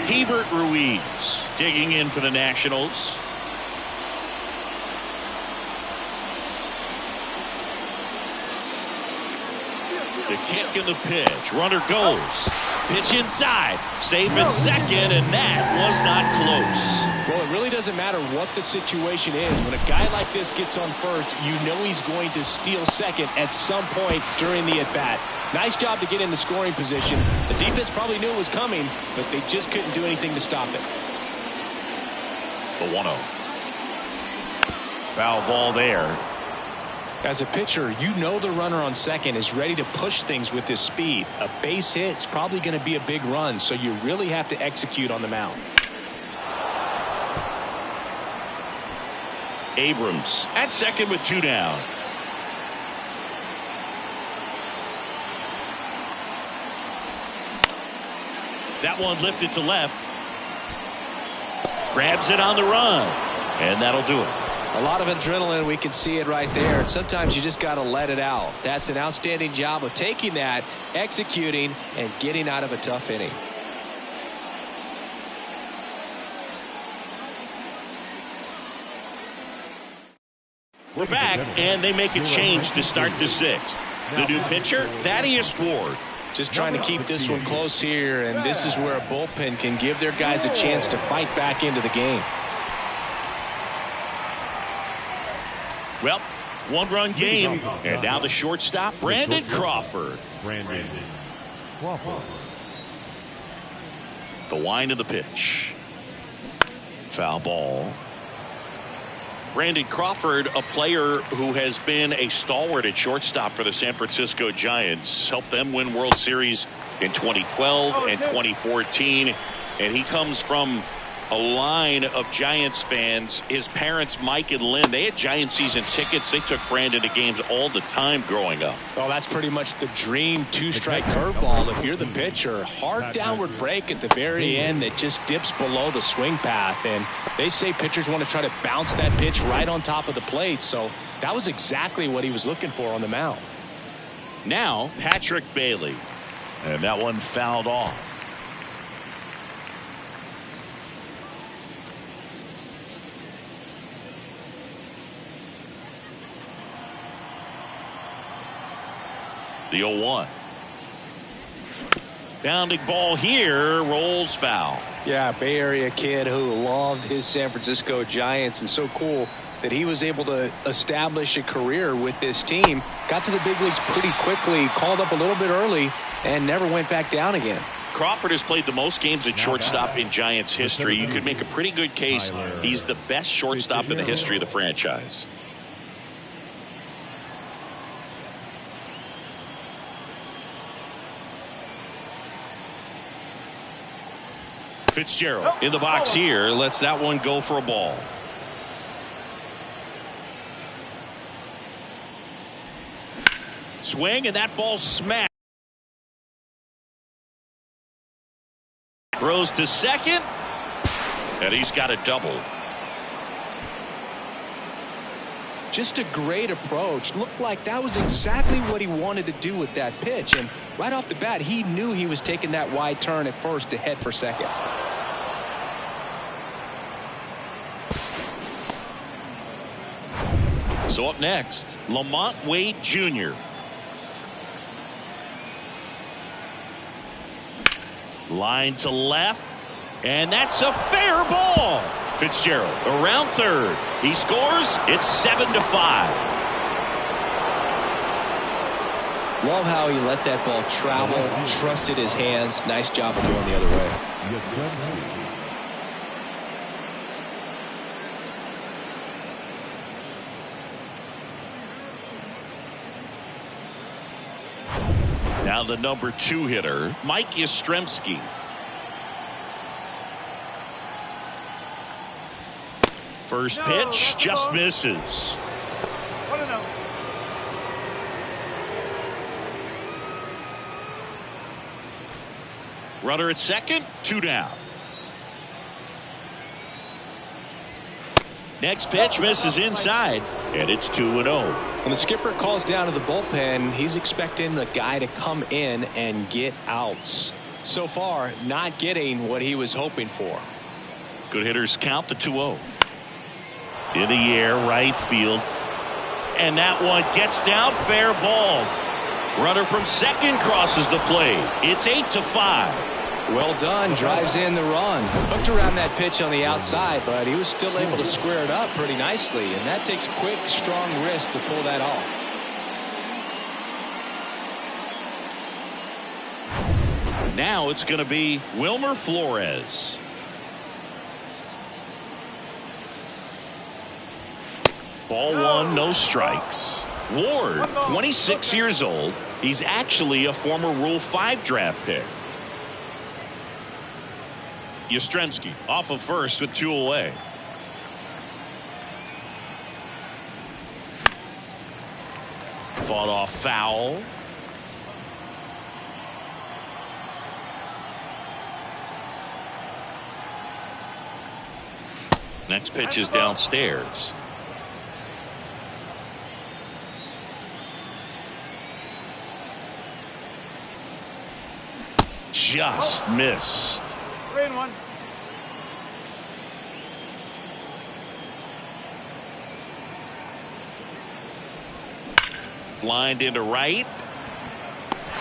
[SPEAKER 1] Hebert Ruiz digging in for the Nationals. The kick and the pitch. Runner goes. Pitch inside. Safe in second, and that was not close.
[SPEAKER 2] Well, it really doesn't matter what the situation is. When a guy like this gets on first, you know he's going to steal second at some point during the at-bat. Nice job to get in the scoring position. The defense probably knew it was coming, but they just couldn't do anything to stop it.
[SPEAKER 1] The 1-0. Foul ball there.
[SPEAKER 2] As a pitcher, you know the runner on second is ready to push things with his speed. A base hit's probably going to be a big run, so you really have to execute on the mound.
[SPEAKER 1] Abrams at second with 2 down. That one lifted to left. Grabs it on the run, and that'll do it.
[SPEAKER 2] A lot of adrenaline, we can see it right there, and sometimes you just got to let it out. That's an outstanding job of taking that, executing, and getting out of a tough inning.
[SPEAKER 1] We're back, and they make a change to start the 6th. The new pitcher, Thaddeus Ward.
[SPEAKER 2] Just trying to keep this one close here, and this is where a bullpen can give their guys a chance to fight back into the game.
[SPEAKER 1] Well, 1-run game, and now the shortstop, Brandon Crawford. The wind of the pitch. Foul ball. Brandon Crawford, a player who has been a stalwart at shortstop for the San Francisco Giants, helped them win World Series in 2012 and 2014, and he comes from a line of Giants fans. His parents, Mike and Lynn, they had Giant season tickets. They took Brandon to games all the time growing up.
[SPEAKER 2] Well, that's pretty much the dream 2-strike curveball if you're the pitcher. Hard downward break at the very end that just dips below the swing path, and they say pitchers want to try to bounce that pitch right on top of the plate, so that was exactly what he was looking for on the mound.
[SPEAKER 1] Now Patrick Bailey, and that one fouled off. The 0-1. Bounding ball here, rolls foul.
[SPEAKER 2] Yeah, Bay Area kid who loved his San Francisco Giants, and so cool that he was able to establish a career with this team. Got to the big leagues pretty quickly, called up a little bit early, and never went back down again.
[SPEAKER 1] Crawford has played the most games at shortstop in Giants history. You could make a pretty good case he's the best shortstop in the history of the franchise. Fitzgerald in the box here, lets that one go for a ball. Swing, and that ball smacked. Throws to second, and he's got a double.
[SPEAKER 2] Just a great approach. Looked like that was exactly what he wanted to do with that pitch, and right off the bat he knew he was taking that wide turn at first to head for second.
[SPEAKER 1] So up next, Lamont Wade Jr. Line to left, and that's a fair ball. Fitzgerald around third. He scores. It's 7-5.
[SPEAKER 2] Love how he let that ball travel, trusted his hands. Nice job of going the other way.
[SPEAKER 1] Now the number 2 hitter, Mike Yastrzemski. First pitch just misses.
[SPEAKER 4] 1-0.
[SPEAKER 1] Runner at second, 2 down. Next pitch misses inside, and it's 2-0.
[SPEAKER 2] When the skipper calls down to the bullpen, he's expecting the guy to come in and get outs. So far, not getting what he was hoping for.
[SPEAKER 1] Good hitters count the 2-0. In the air, right field. And that one gets down, fair ball. Runner from second crosses the plate. It's 8-5.
[SPEAKER 2] Well done, drives in the run. Hooked around that pitch on the outside, but he was still able to square it up pretty nicely, and that takes quick, strong wrist to pull that off.
[SPEAKER 1] Now it's going to be Wilmer Flores. Ball 1, no strikes. Ward, 26 years old. He's actually a former Rule 5 draft pick. Yastrzemski off of first with 2 away. Fought off foul. Next pitch is downstairs. Just missed.
[SPEAKER 4] 3-1.
[SPEAKER 1] Lined into right.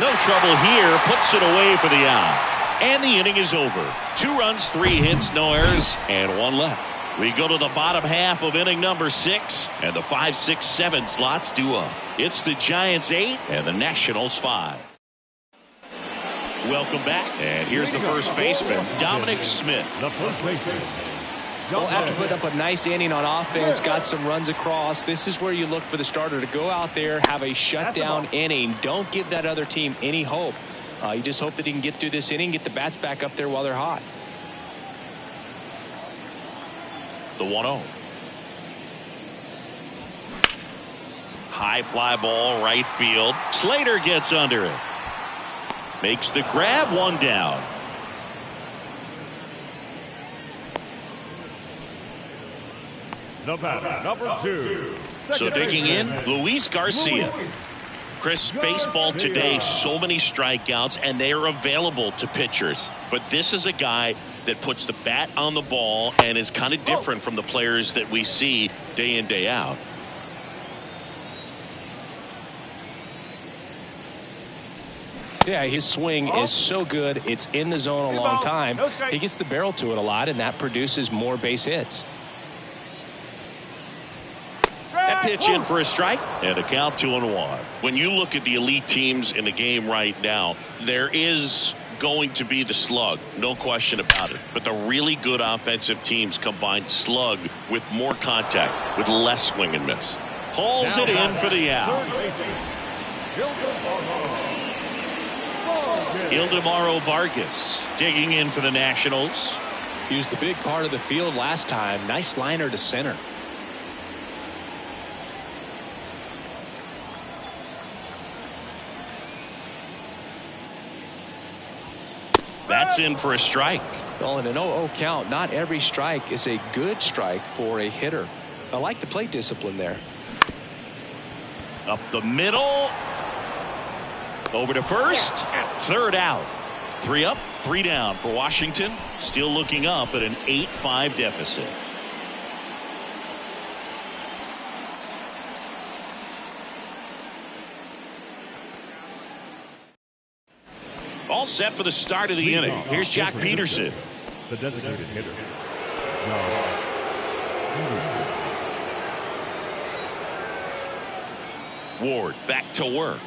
[SPEAKER 1] No trouble here. Puts it away for the out. And the inning is over. 2 runs, 3 hits, no errors, and 1 left. We go to the bottom half of inning number 6, and the 5, 6, 7 slots due up. It's the Giants 8 and the Nationals 5. Welcome back, and here's the first baseman, Dominic Smith.
[SPEAKER 3] The first baseman.
[SPEAKER 2] Well, after putting up a nice inning on offense, got some runs across, this is where you look for the starter to go out there, have a shutdown inning. Don't give that other team any hope. You just hope that he can get through this inning, get the bats back up there while they're hot.
[SPEAKER 1] The 1-0. High fly ball, right field. Slater gets under it. Makes the grab, 1 down.
[SPEAKER 3] The batter, number 2.
[SPEAKER 1] So digging in, Luis Garcia. Chris, baseball today, so many strikeouts, and they are available to pitchers. But this is a guy that puts the bat on the ball and is kind of different from the players that we see day in, day out.
[SPEAKER 2] Yeah, his swing is so good. It's in the zone a long time. He gets the barrel to it a lot, and that produces more base hits.
[SPEAKER 1] That pitch in for a strike, and a count 2-1. When you look at the elite teams in the game right now, there is going to be the slug, no question about it. But the really good offensive teams combine slug with more contact, with less swing and miss. Hauls it in for the out. Ildemaro Vargas digging in for the Nationals.
[SPEAKER 2] He was the big part of the field last time. Nice liner to center.
[SPEAKER 1] That's in for a strike.
[SPEAKER 2] Well, in an 0-0 count, not every strike is a good strike for a hitter. I like the plate discipline there.
[SPEAKER 1] Up the middle. Over to first. 3rd out. 3 up, 3 down for Washington. Still looking up at an 8-5 deficit. All set for the start of the inning. Here's Jock Peterson.
[SPEAKER 3] The designated hitter.
[SPEAKER 1] Ward back to work.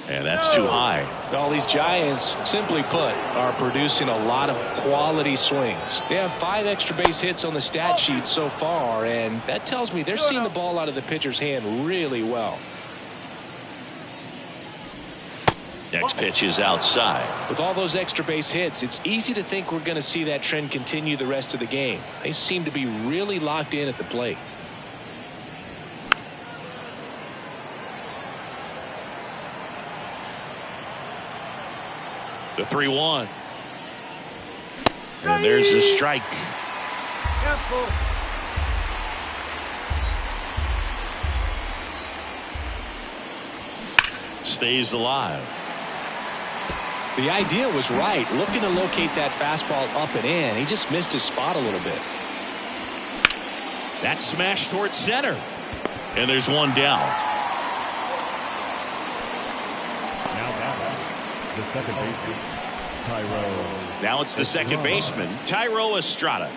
[SPEAKER 1] And that's too high.
[SPEAKER 2] All these Giants, simply put, are producing a lot of quality swings. They have 5 extra base hits on the stat sheet so far, and that tells me they're seeing the ball out of the pitcher's hand really well.
[SPEAKER 1] Next pitch is outside.
[SPEAKER 2] With all those extra base hits, it's easy to think we're going to see that trend continue the rest of the game. They seem to be really locked in at the plate.
[SPEAKER 1] The 3-1. And there's the strike.
[SPEAKER 4] Careful.
[SPEAKER 1] Stays alive.
[SPEAKER 2] The idea was right, looking to locate that fastball up and in. He just missed his spot a little bit.
[SPEAKER 1] That smash towards center. And there's one down.
[SPEAKER 3] The second baseman, Tyro.
[SPEAKER 1] Now it's the second baseman, Tyro Estrada.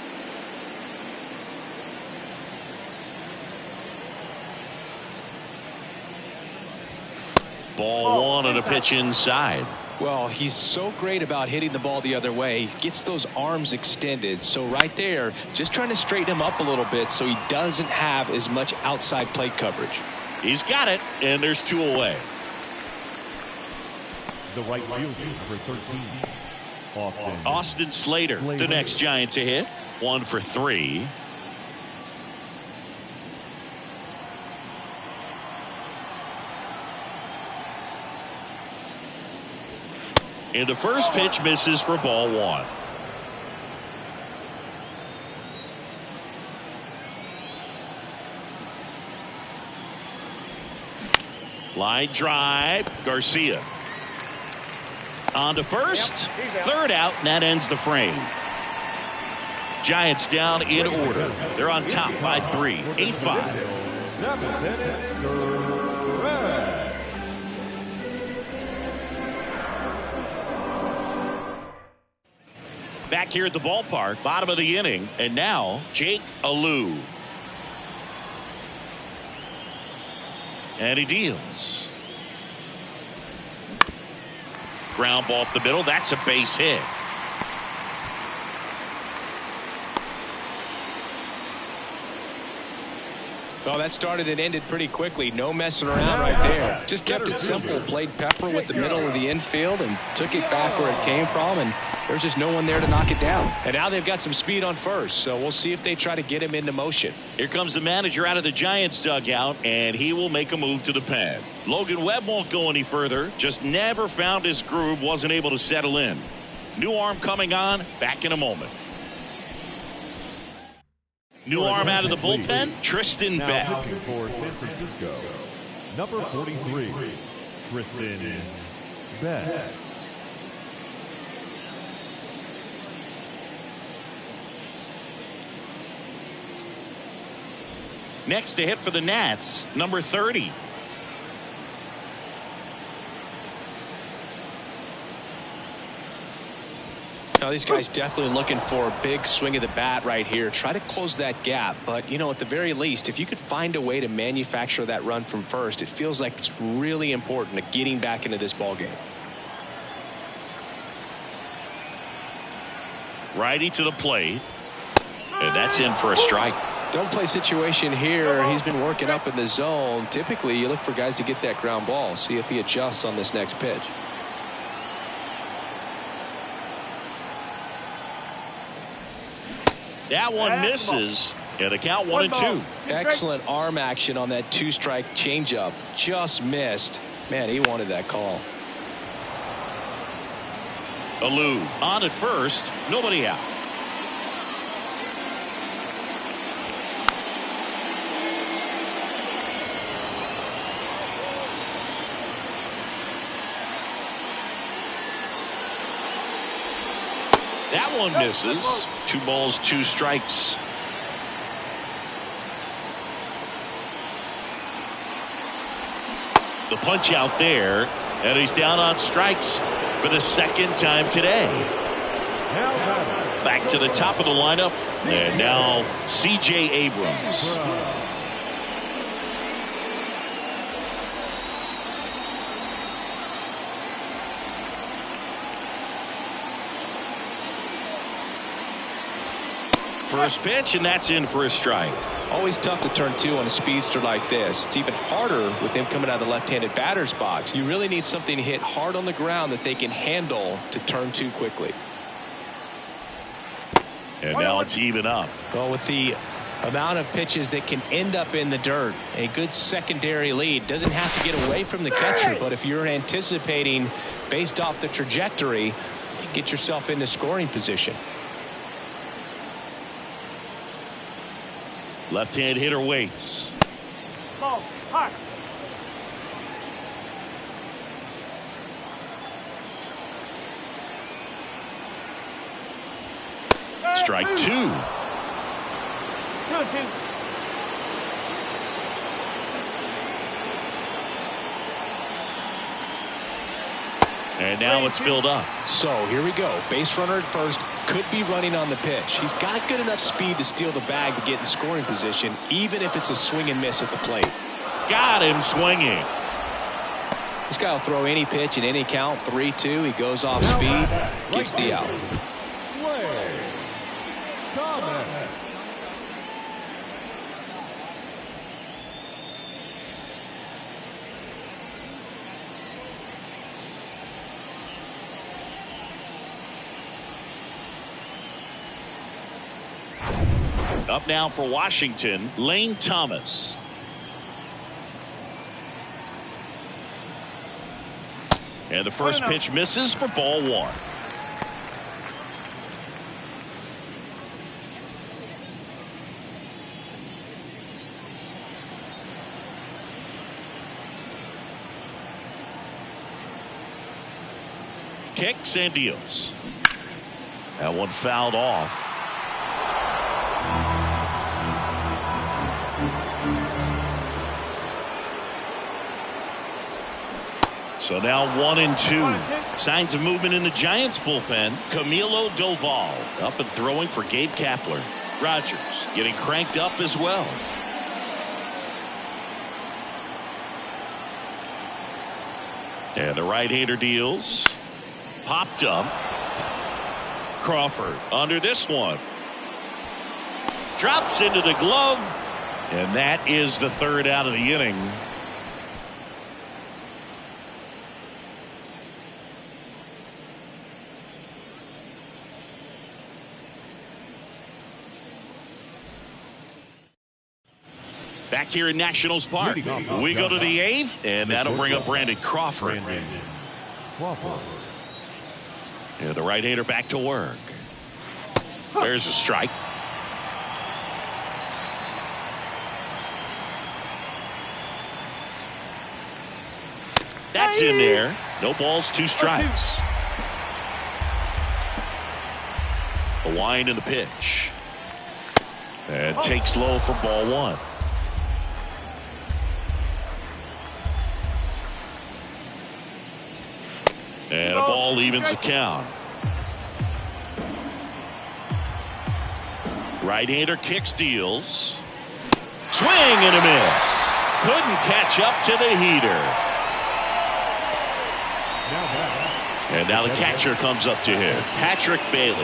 [SPEAKER 1] Ball 1 on a pitch inside.
[SPEAKER 2] Well, he's so great about hitting the ball the other way. He gets those arms extended. So right there, just trying to straighten him up a little bit so he doesn't have as much outside plate coverage.
[SPEAKER 1] He's got it, and there's 2 away.
[SPEAKER 3] The right field, number 13,
[SPEAKER 1] Austin Slater, the next Giant to hit. 1 for 3. And the first pitch misses for ball 1. Line drive, Garcia. On to first, third out, and that ends the frame. Giants down in order. They're on top by 3, 8-5.
[SPEAKER 3] 7 minutes to rest.
[SPEAKER 1] Back here at the ballpark, bottom of the inning, and now Jake Alou. And he deals. Ground ball up the middle. That's a base hit.
[SPEAKER 2] Well, that started and ended pretty quickly. No messing around right there. Just kept it simple. Played pepper with the middle of the infield and took it back where it came from. And there's just no one there to knock it down. And now they've got some speed on first. So we'll see if they try to get him into motion.
[SPEAKER 1] Here comes the manager out of the Giants dugout, and he will make a move to the pen. Logan Webb won't go any further. Just never found his groove. Wasn't able to settle in. New arm coming on. Back in a moment. New arm out of the bullpen, Tristan Beck.
[SPEAKER 3] Looking for San Francisco, number 43, Tristan Beck.
[SPEAKER 1] Next to hit for the Nats, number 30.
[SPEAKER 2] Now these guys definitely looking for a big swing of the bat right here. Try to close that gap. But, you know, at the very least, if you could find a way to manufacture that run from first, it feels like it's really important to getting back into this ball game.
[SPEAKER 1] Righty to the plate. And that's in for a strike.
[SPEAKER 2] Don't play situation here. He's been working up in the zone. Typically, you look for guys to get that ground ball. See if he adjusts on this next pitch.
[SPEAKER 1] That one misses. And the count 1-2.
[SPEAKER 2] Excellent arm action on that 2-strike changeup. Just missed. Man, he wanted that call.
[SPEAKER 1] Alou on at first. Nobody out. That one misses. 2 balls, 2 strikes. The punch out there, and he's down on strikes for the second time today. Back to the top of the lineup, and now C.J. Abrams. First pitch, and that's in for a strike.
[SPEAKER 2] Always tough to turn 2 on a speedster like this. It's even harder with him coming out of the left-handed batter's box. You really need something to hit hard on the ground that they can handle to turn 2 quickly.
[SPEAKER 1] And now it's even up.
[SPEAKER 2] Well, with the amount of pitches that can end up in the dirt, a good secondary lead doesn't have to get away from the catcher, but if you're anticipating based off the trajectory, get yourself into scoring position.
[SPEAKER 1] Left-hand hitter waits.
[SPEAKER 4] Ball, hot.
[SPEAKER 1] Strike 2.
[SPEAKER 4] 2-2.
[SPEAKER 1] And now it's filled up.
[SPEAKER 2] So here we go. Base runner at first, could be running on the pitch. He's got good enough speed to steal the bag to get in scoring position, even if it's a swing and miss at the plate.
[SPEAKER 1] Got him swinging.
[SPEAKER 2] This guy will throw any pitch in any count. 3-2. He goes off speed, gets the out.
[SPEAKER 1] Up now for Washington, Lane Thomas. And the first pitch misses for ball 1. Kicks and deals. That one fouled off. So now 1-2. Signs of movement in the Giants bullpen. Camilo Doval up and throwing for Gabe Kapler. Rogers getting cranked up as well. And the right-hander deals. Popped up. Crawford under this one. Drops into the glove. And that is the third out of the inning. Back here in Nationals Park, we go to the 8th, and that'll bring up Brandon Crawford. And the right-hander back to work. There's a strike. That's in there. No balls, 2 strikes. A wind in the pitch. And takes low for ball 1. And a ball evens the count. Right-hander kicks, deals. Swing and a miss. Couldn't catch up to the heater. And now the catcher comes up to him. Patrick Bailey.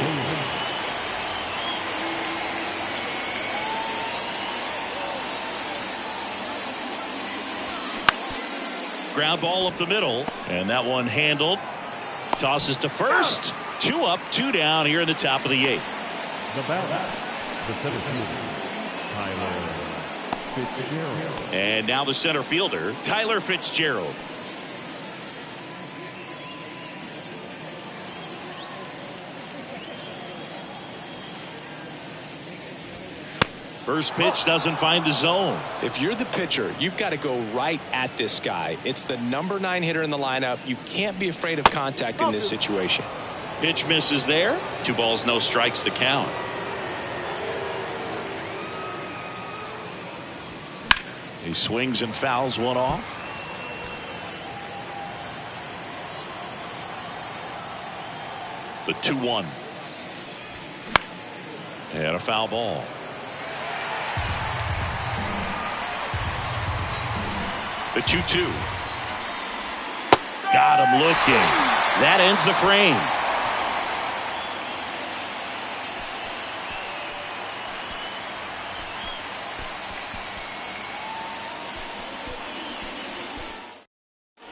[SPEAKER 1] Ground ball up the middle. And that one handled. Tosses to first. 2 up, 2 down here in the top of the 8th.
[SPEAKER 3] The batter, the center fielder, Tyler Fitzgerald.
[SPEAKER 1] And now the center fielder, Tyler Fitzgerald. First pitch doesn't find the zone.
[SPEAKER 2] If you're the pitcher, you've got to go right at this guy. It's the number 9 hitter in the lineup. You can't be afraid of contact in this situation.
[SPEAKER 1] Pitch misses there. 2 balls, no strikes to count. He swings and fouls one off. The 2-1. And a foul ball. The 2-2. Got him looking. That ends the frame.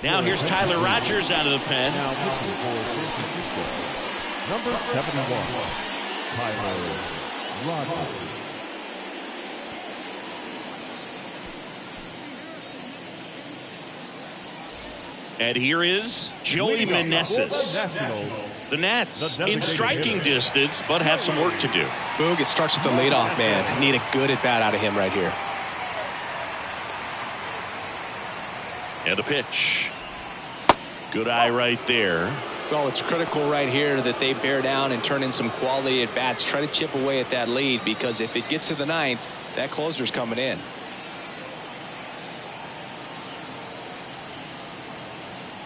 [SPEAKER 1] Now here's Tyler Rogers out of the pen.
[SPEAKER 3] Now pitching for San Francisco, number 71, Tyler Rogers.
[SPEAKER 1] And here is Joey Meneses. The Nats in striking distance, but have some work to do.
[SPEAKER 2] Boog, it starts with the leadoff man. Need a good at-bat out of him right here.
[SPEAKER 1] And a pitch. Good eye right there.
[SPEAKER 2] Well, it's critical right here that they bear down and turn in some quality at-bats. Try to chip away at that lead, because if it gets to the ninth, that closer's coming in.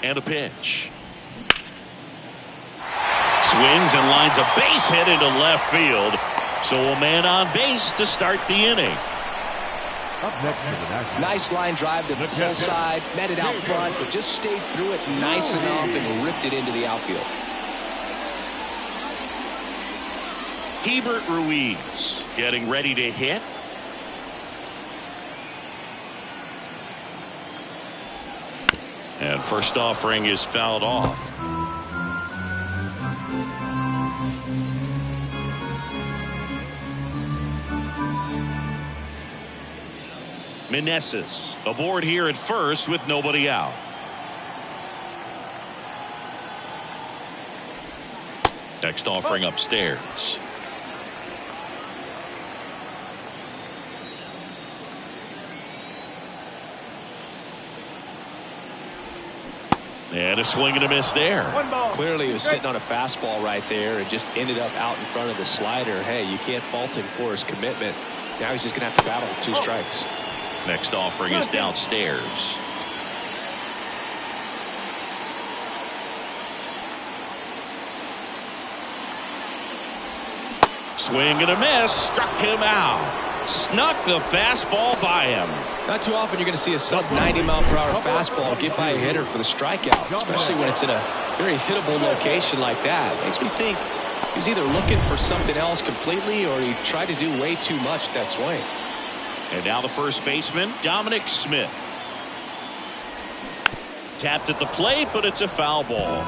[SPEAKER 1] And a pitch. Swings and lines a base hit into left field. So a man on base to start the inning.
[SPEAKER 3] Up next to the Nationals.
[SPEAKER 2] Nice line drive to the pull side, met it out front, but just stayed through it nice enough and ripped it into the outfield.
[SPEAKER 1] Hebert Ruiz getting ready to hit. And first offering is fouled off. Meneses aboard here at first with nobody out. Next offering upstairs. And a swing and a miss there.
[SPEAKER 2] Clearly he was sitting on a fastball right there and just ended up out in front of the slider. Hey, you can't fault him for his commitment. Now he's just going to have to battle with 2 strikes.
[SPEAKER 1] Next offering is downstairs. Swing and a miss. Struck him out. Snuck the fastball by him.
[SPEAKER 2] Not too often you're going to see a sub-90-mile-per-hour fastball get by a hitter for the strikeout, especially when it's in a very hittable location like that. Makes me think he was either looking for something else completely or he tried to do way too much with that swing.
[SPEAKER 1] And now the first baseman, Dominic Smith. Tapped at the plate, but it's a foul ball.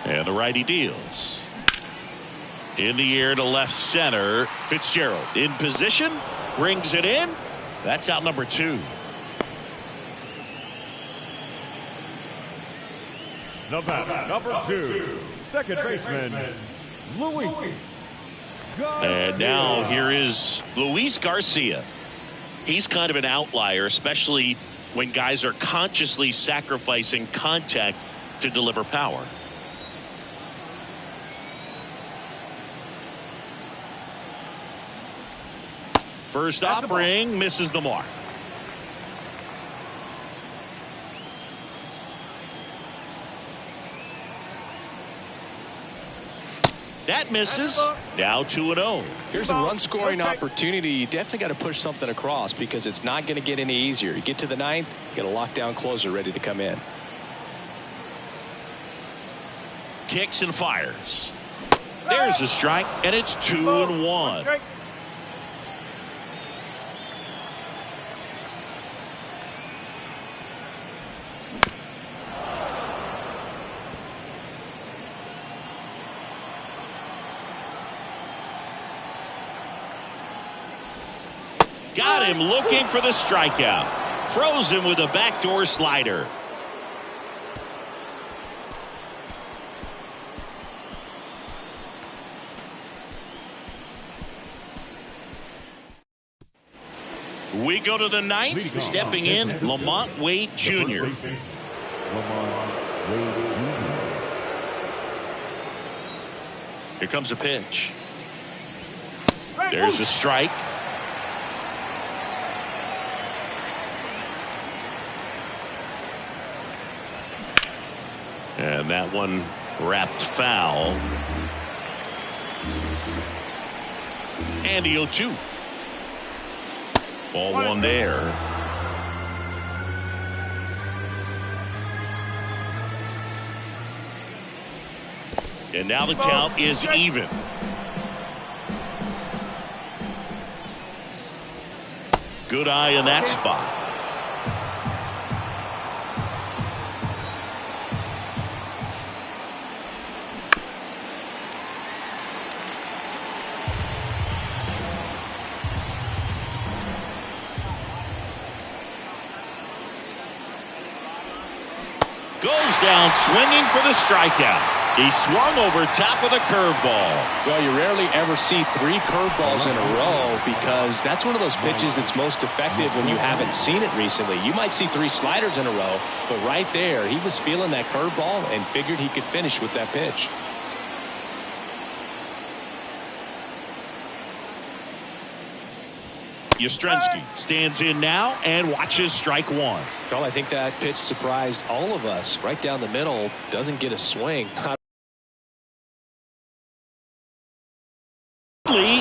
[SPEAKER 1] And the righty deals. In the air to left center. Fitzgerald in position. Brings it in. That's out number 2.
[SPEAKER 3] The batter, number 2, second baseman, Luis.
[SPEAKER 1] And now here is Luis Garcia. He's kind of an outlier, especially when guys are consciously sacrificing contact to deliver power. First offering misses the mark. That misses. Now 2-0.
[SPEAKER 2] Here's a run-scoring opportunity. You definitely got to push something across because it's not going to get any easier. You get to the ninth, you got a lockdown closer ready to come in.
[SPEAKER 1] Kicks and fires. There's the strike, and it's 2-1. Got him looking for the strikeout. Froze him with a backdoor slider. We go to the ninth. Stepping in, Lamont Wade Jr. Here comes a pitch. There's a strike. And that one wrapped foul. And the 0-2. Ball 1 there. And now the count is even. Good eye in that spot. Goes down swinging for the strikeout. He swung over top of the curveball.
[SPEAKER 2] Well, you rarely ever see 3 curveballs in a row because that's one of those pitches that's most effective when you haven't seen it recently. You might see 3 sliders in a row, but right there, he was feeling that curveball and figured he could finish with that pitch.
[SPEAKER 1] Yastrzemski stands in now and watches strike 1.
[SPEAKER 2] Well, I think that pitch surprised all of us. Right down the middle, doesn't get a swing.
[SPEAKER 1] Lee.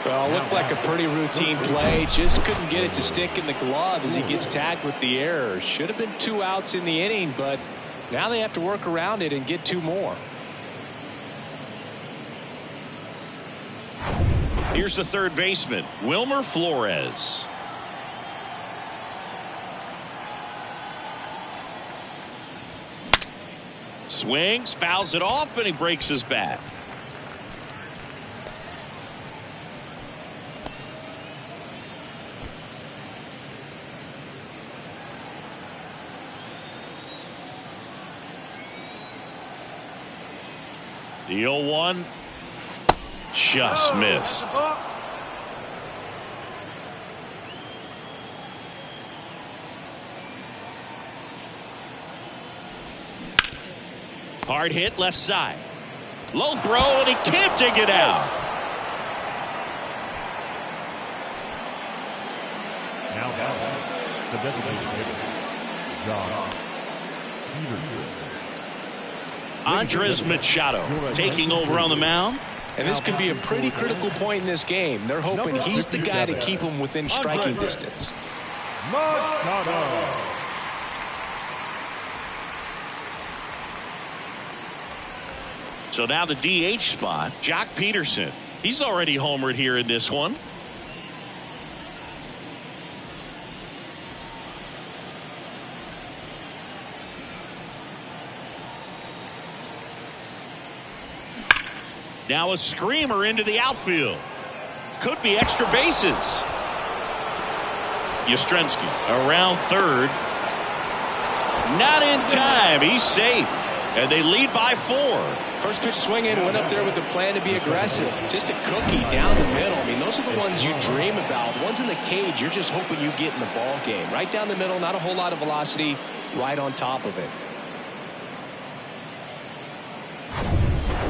[SPEAKER 2] Well, looked like a pretty routine play. Just couldn't get it to stick in the glove as he gets tagged with the error. Should have been 2 outs in the inning, but now they have to work around it and get 2 more.
[SPEAKER 1] Here's the third baseman, Wilmer Flores. Swings, fouls it off, and he breaks his bat. The 0-1 just missed. Hard hit left side. Low throw, and he can't dig it out.
[SPEAKER 3] Now the designated hitter, John Peterson.
[SPEAKER 1] Andres Machado taking over on the mound.
[SPEAKER 2] And this could be a pretty critical point in this game. They're hoping he's the guy to keep them within striking distance.
[SPEAKER 3] Machado.
[SPEAKER 1] So now the DH spot, Jock Peterson. He's already homered here in this one. Now a screamer into the outfield. Could be extra bases. Yastrzemski around third. Not in time. He's safe. And they lead by 4.
[SPEAKER 2] First pitch swinging, went up there with a plan to be aggressive. Just a cookie down the middle. I mean, those are the ones you dream about. Ones in the cage, you're just hoping you get in the ball game. Right down the middle, not a whole lot of velocity, right on top of it.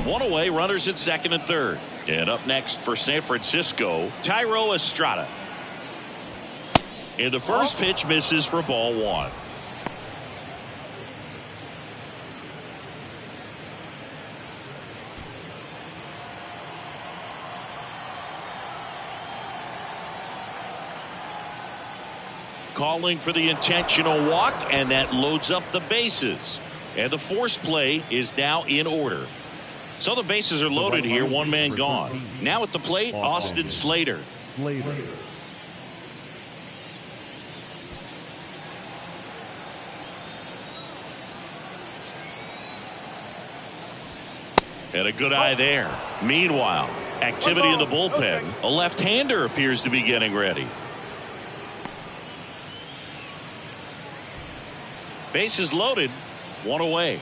[SPEAKER 1] 1 away, runners at second and third. And up next for San Francisco, Thairo Estrada. And the first pitch misses for ball 1. Calling for the intentional walk, and that loads up the bases. And the force play is now in order. So the bases are loaded here, 1 man gone. Now at the plate, Austin Slater. And a good eye there. Meanwhile, activity in the bullpen. A left-hander appears to be getting ready. Bases loaded, 1 away.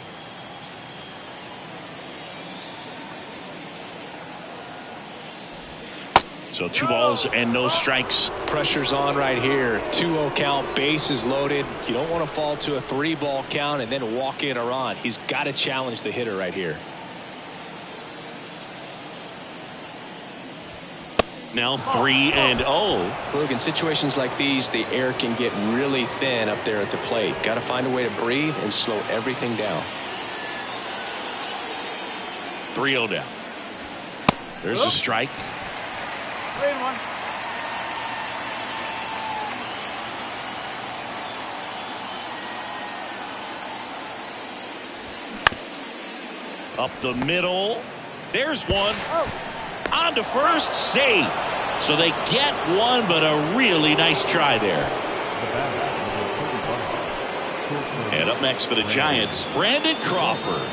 [SPEAKER 1] So 2 balls and no strikes.
[SPEAKER 2] Pressure's on right here. 2-0 count, bases loaded. You don't want to fall to a 3-ball count and then walk in or on. He's got to challenge the hitter right here.
[SPEAKER 1] Now 3-0.
[SPEAKER 2] Look, in situations like these, the air can get really thin up there at the plate. Got to find a way to breathe and slow everything down.
[SPEAKER 1] 3-0 down. There's a strike.
[SPEAKER 4] 3-1.
[SPEAKER 1] Up the middle. There's one. On to first, safe. So they get one, but a really nice try there. And up next for the Giants, Brandon Crawford.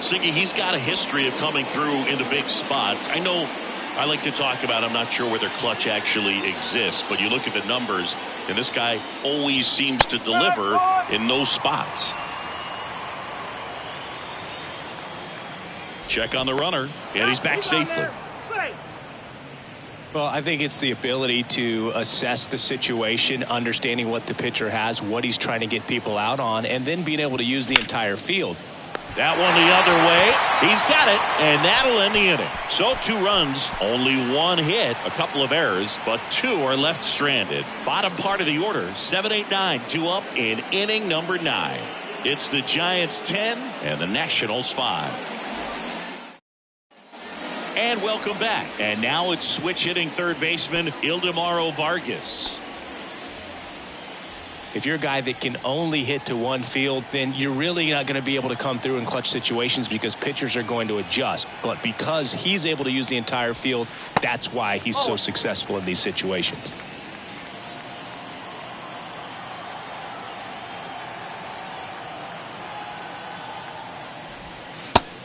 [SPEAKER 1] Siggy, he's got a history of coming through into big spots. I know I like to talk about, I'm not sure whether clutch actually exists, but you look at the numbers, and this guy always seems to deliver in those spots. Check on the runner, and he's back safely.
[SPEAKER 2] Well, I think it's the ability to assess the situation, understanding what the pitcher has, what he's trying to get people out on, and then being able to use the entire field.
[SPEAKER 1] That one the other way. He's got it, and that'll end the inning. So 2 runs, only 1 hit, a couple of errors, but 2 are left stranded. Bottom part of the order, 7, 8, 9, 2 up in inning number 9. It's the Giants 10 and the Nationals 5. And welcome back. And now it's switch hitting third baseman Ildemaro Vargas.
[SPEAKER 2] If you're a guy that can only hit to one field, then you're really not going to be able to come through in clutch situations because pitchers are going to adjust. But because he's able to use the entire field, that's why he's so successful in these situations.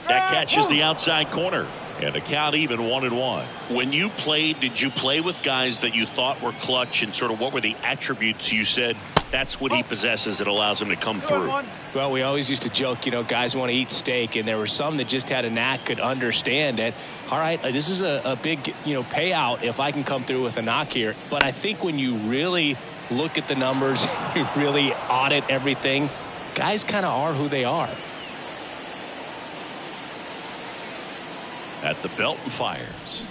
[SPEAKER 1] That catches the outside corner. And the count even 1-1. When you played, did you play with guys that you thought were clutch, and sort of what were the attributes you said that's what he possesses that allows him to come through?
[SPEAKER 2] Well, we always used to joke, guys want to eat steak, and there were some that just had a knack, could understand that, all right, this is a big, payout if I can come through with a knock here. But I think when you really look at the numbers, you really audit everything, guys kind of are who they are.
[SPEAKER 1] At the belt and fires.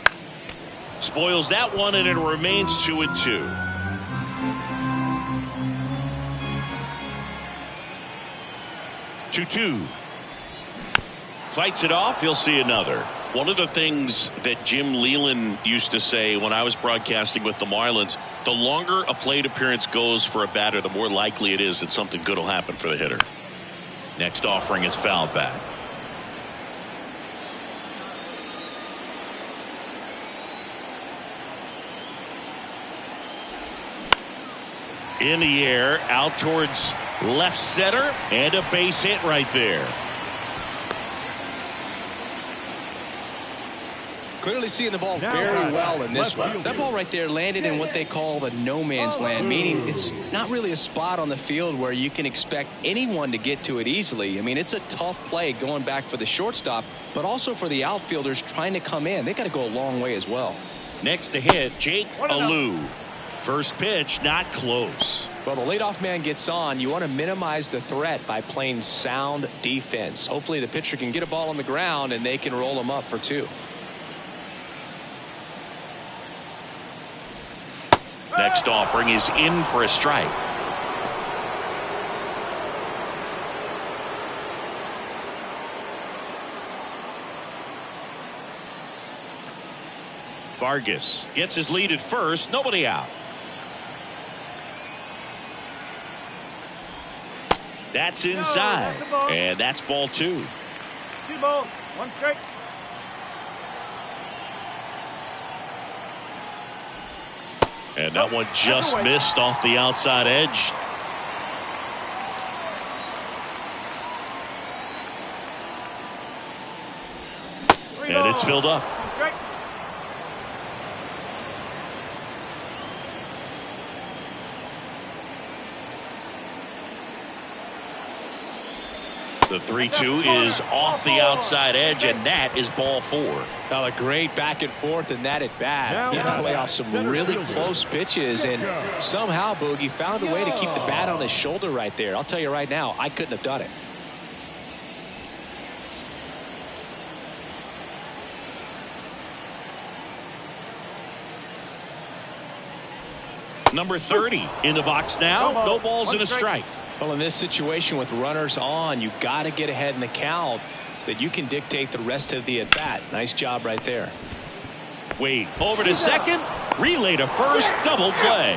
[SPEAKER 1] Spoils that one, and it remains 2-2. Two. Fights it off. He'll see another. One of the things that Jim Leland used to say when I was broadcasting with the Marlins, the longer a plate appearance goes for a batter, the more likely it is that something good will happen for the hitter. Next offering is fouled back. In the air, out towards left center, and a base hit right there.
[SPEAKER 2] Clearly seeing the ball very well in this one. That ball right there landed in what they call the no man's land, meaning it's not really a spot on the field where you can expect anyone to get to it easily. I mean, it's a tough play going back for the shortstop, but also for the outfielders trying to come in. They got to go a long way as well.
[SPEAKER 1] Next to hit, Jake Alou. First pitch, not close.
[SPEAKER 2] Well, the leadoff man gets on. You want to minimize the threat by playing sound defense. Hopefully the pitcher can get a ball on the ground and they can roll him up for 2.
[SPEAKER 1] Next offering is in for a strike. Vargas gets his lead at first. Nobody out. That's inside. And that's ball 2.
[SPEAKER 4] 2 balls, 1 strike.
[SPEAKER 1] And that one just missed off the outside edge. And it's filled up. The 3-2 is off the outside edge, and that is ball 4.
[SPEAKER 2] Now a great back and forth, and that at bat. He had to play off some really close pitches, and somehow Boogie found a way to keep the bat on his shoulder right there. I'll tell you right now, I couldn't have done it.
[SPEAKER 1] Number 30 in the box now. No balls and a strike.
[SPEAKER 2] Well, in this situation with runners on, you got to get ahead in the count so that you can dictate the rest of the at bat. Nice job right there.
[SPEAKER 1] Wade over to second, relay to first, double play.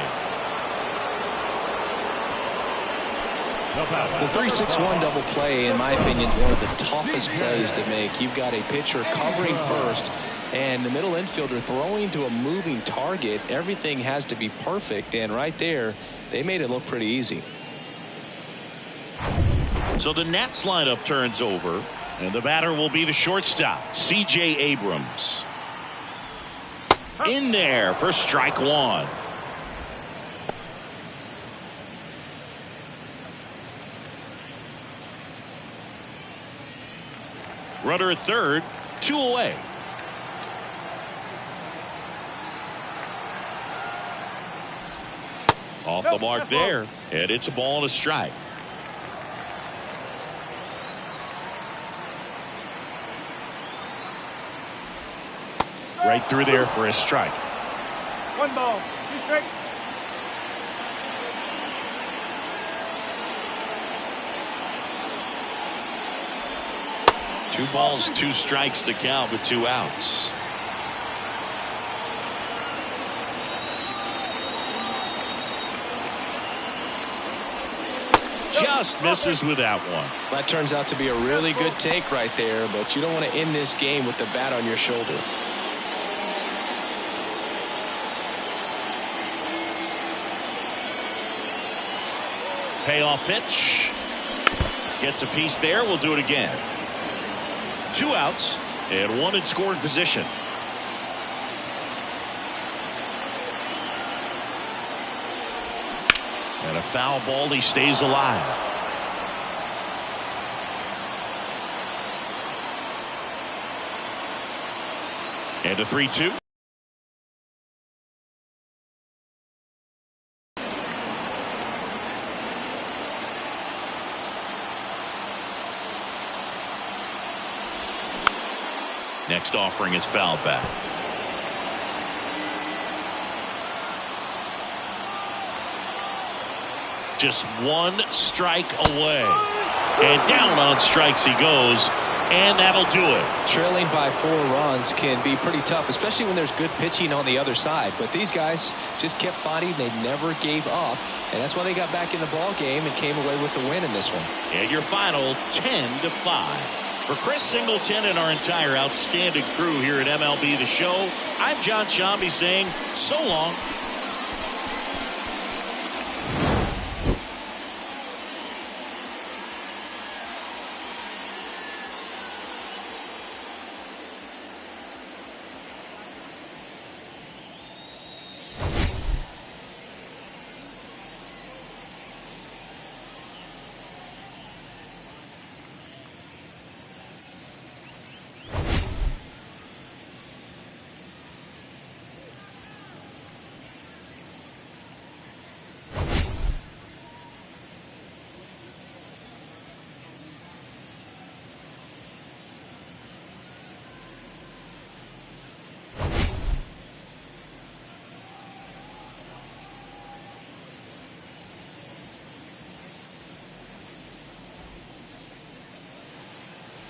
[SPEAKER 2] The 3-6-1 double play, in my opinion, is one of the toughest plays to make. You've got a pitcher covering first and the middle infielder throwing to a moving target. Everything has to be perfect, and right there they made it look pretty easy.
[SPEAKER 1] So the Nats lineup turns over, and the batter will be the shortstop, C.J. Abrams. In there for strike one. Runner at third, 2 away. Off the mark there, and it's a ball and a strike. Right through there for a strike.
[SPEAKER 4] 1 ball, 2 strikes.
[SPEAKER 1] Two balls, 2 strikes to count with 2 outs. Just misses with that one.
[SPEAKER 2] That turns out to be a really good take right there, but you don't want to end this game with the bat on your shoulder.
[SPEAKER 1] Payoff pitch. Gets a piece there. We'll do it again. 2 outs and 1 in scoring position. And a foul ball. He stays alive. And a 3-2. Next offering is fouled back. Just 1 strike away. And down on strikes he goes. And that'll do it.
[SPEAKER 2] Trailing by 4 runs can be pretty tough, especially when there's good pitching on the other side. But these guys just kept fighting. They never gave up. And that's why they got back in the ball game and came away with the win in this one.
[SPEAKER 1] And your final 10-5. For Chris Singleton and our entire outstanding crew here at MLB The Show, I'm John Shambi saying so long.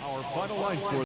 [SPEAKER 3] Our final line score.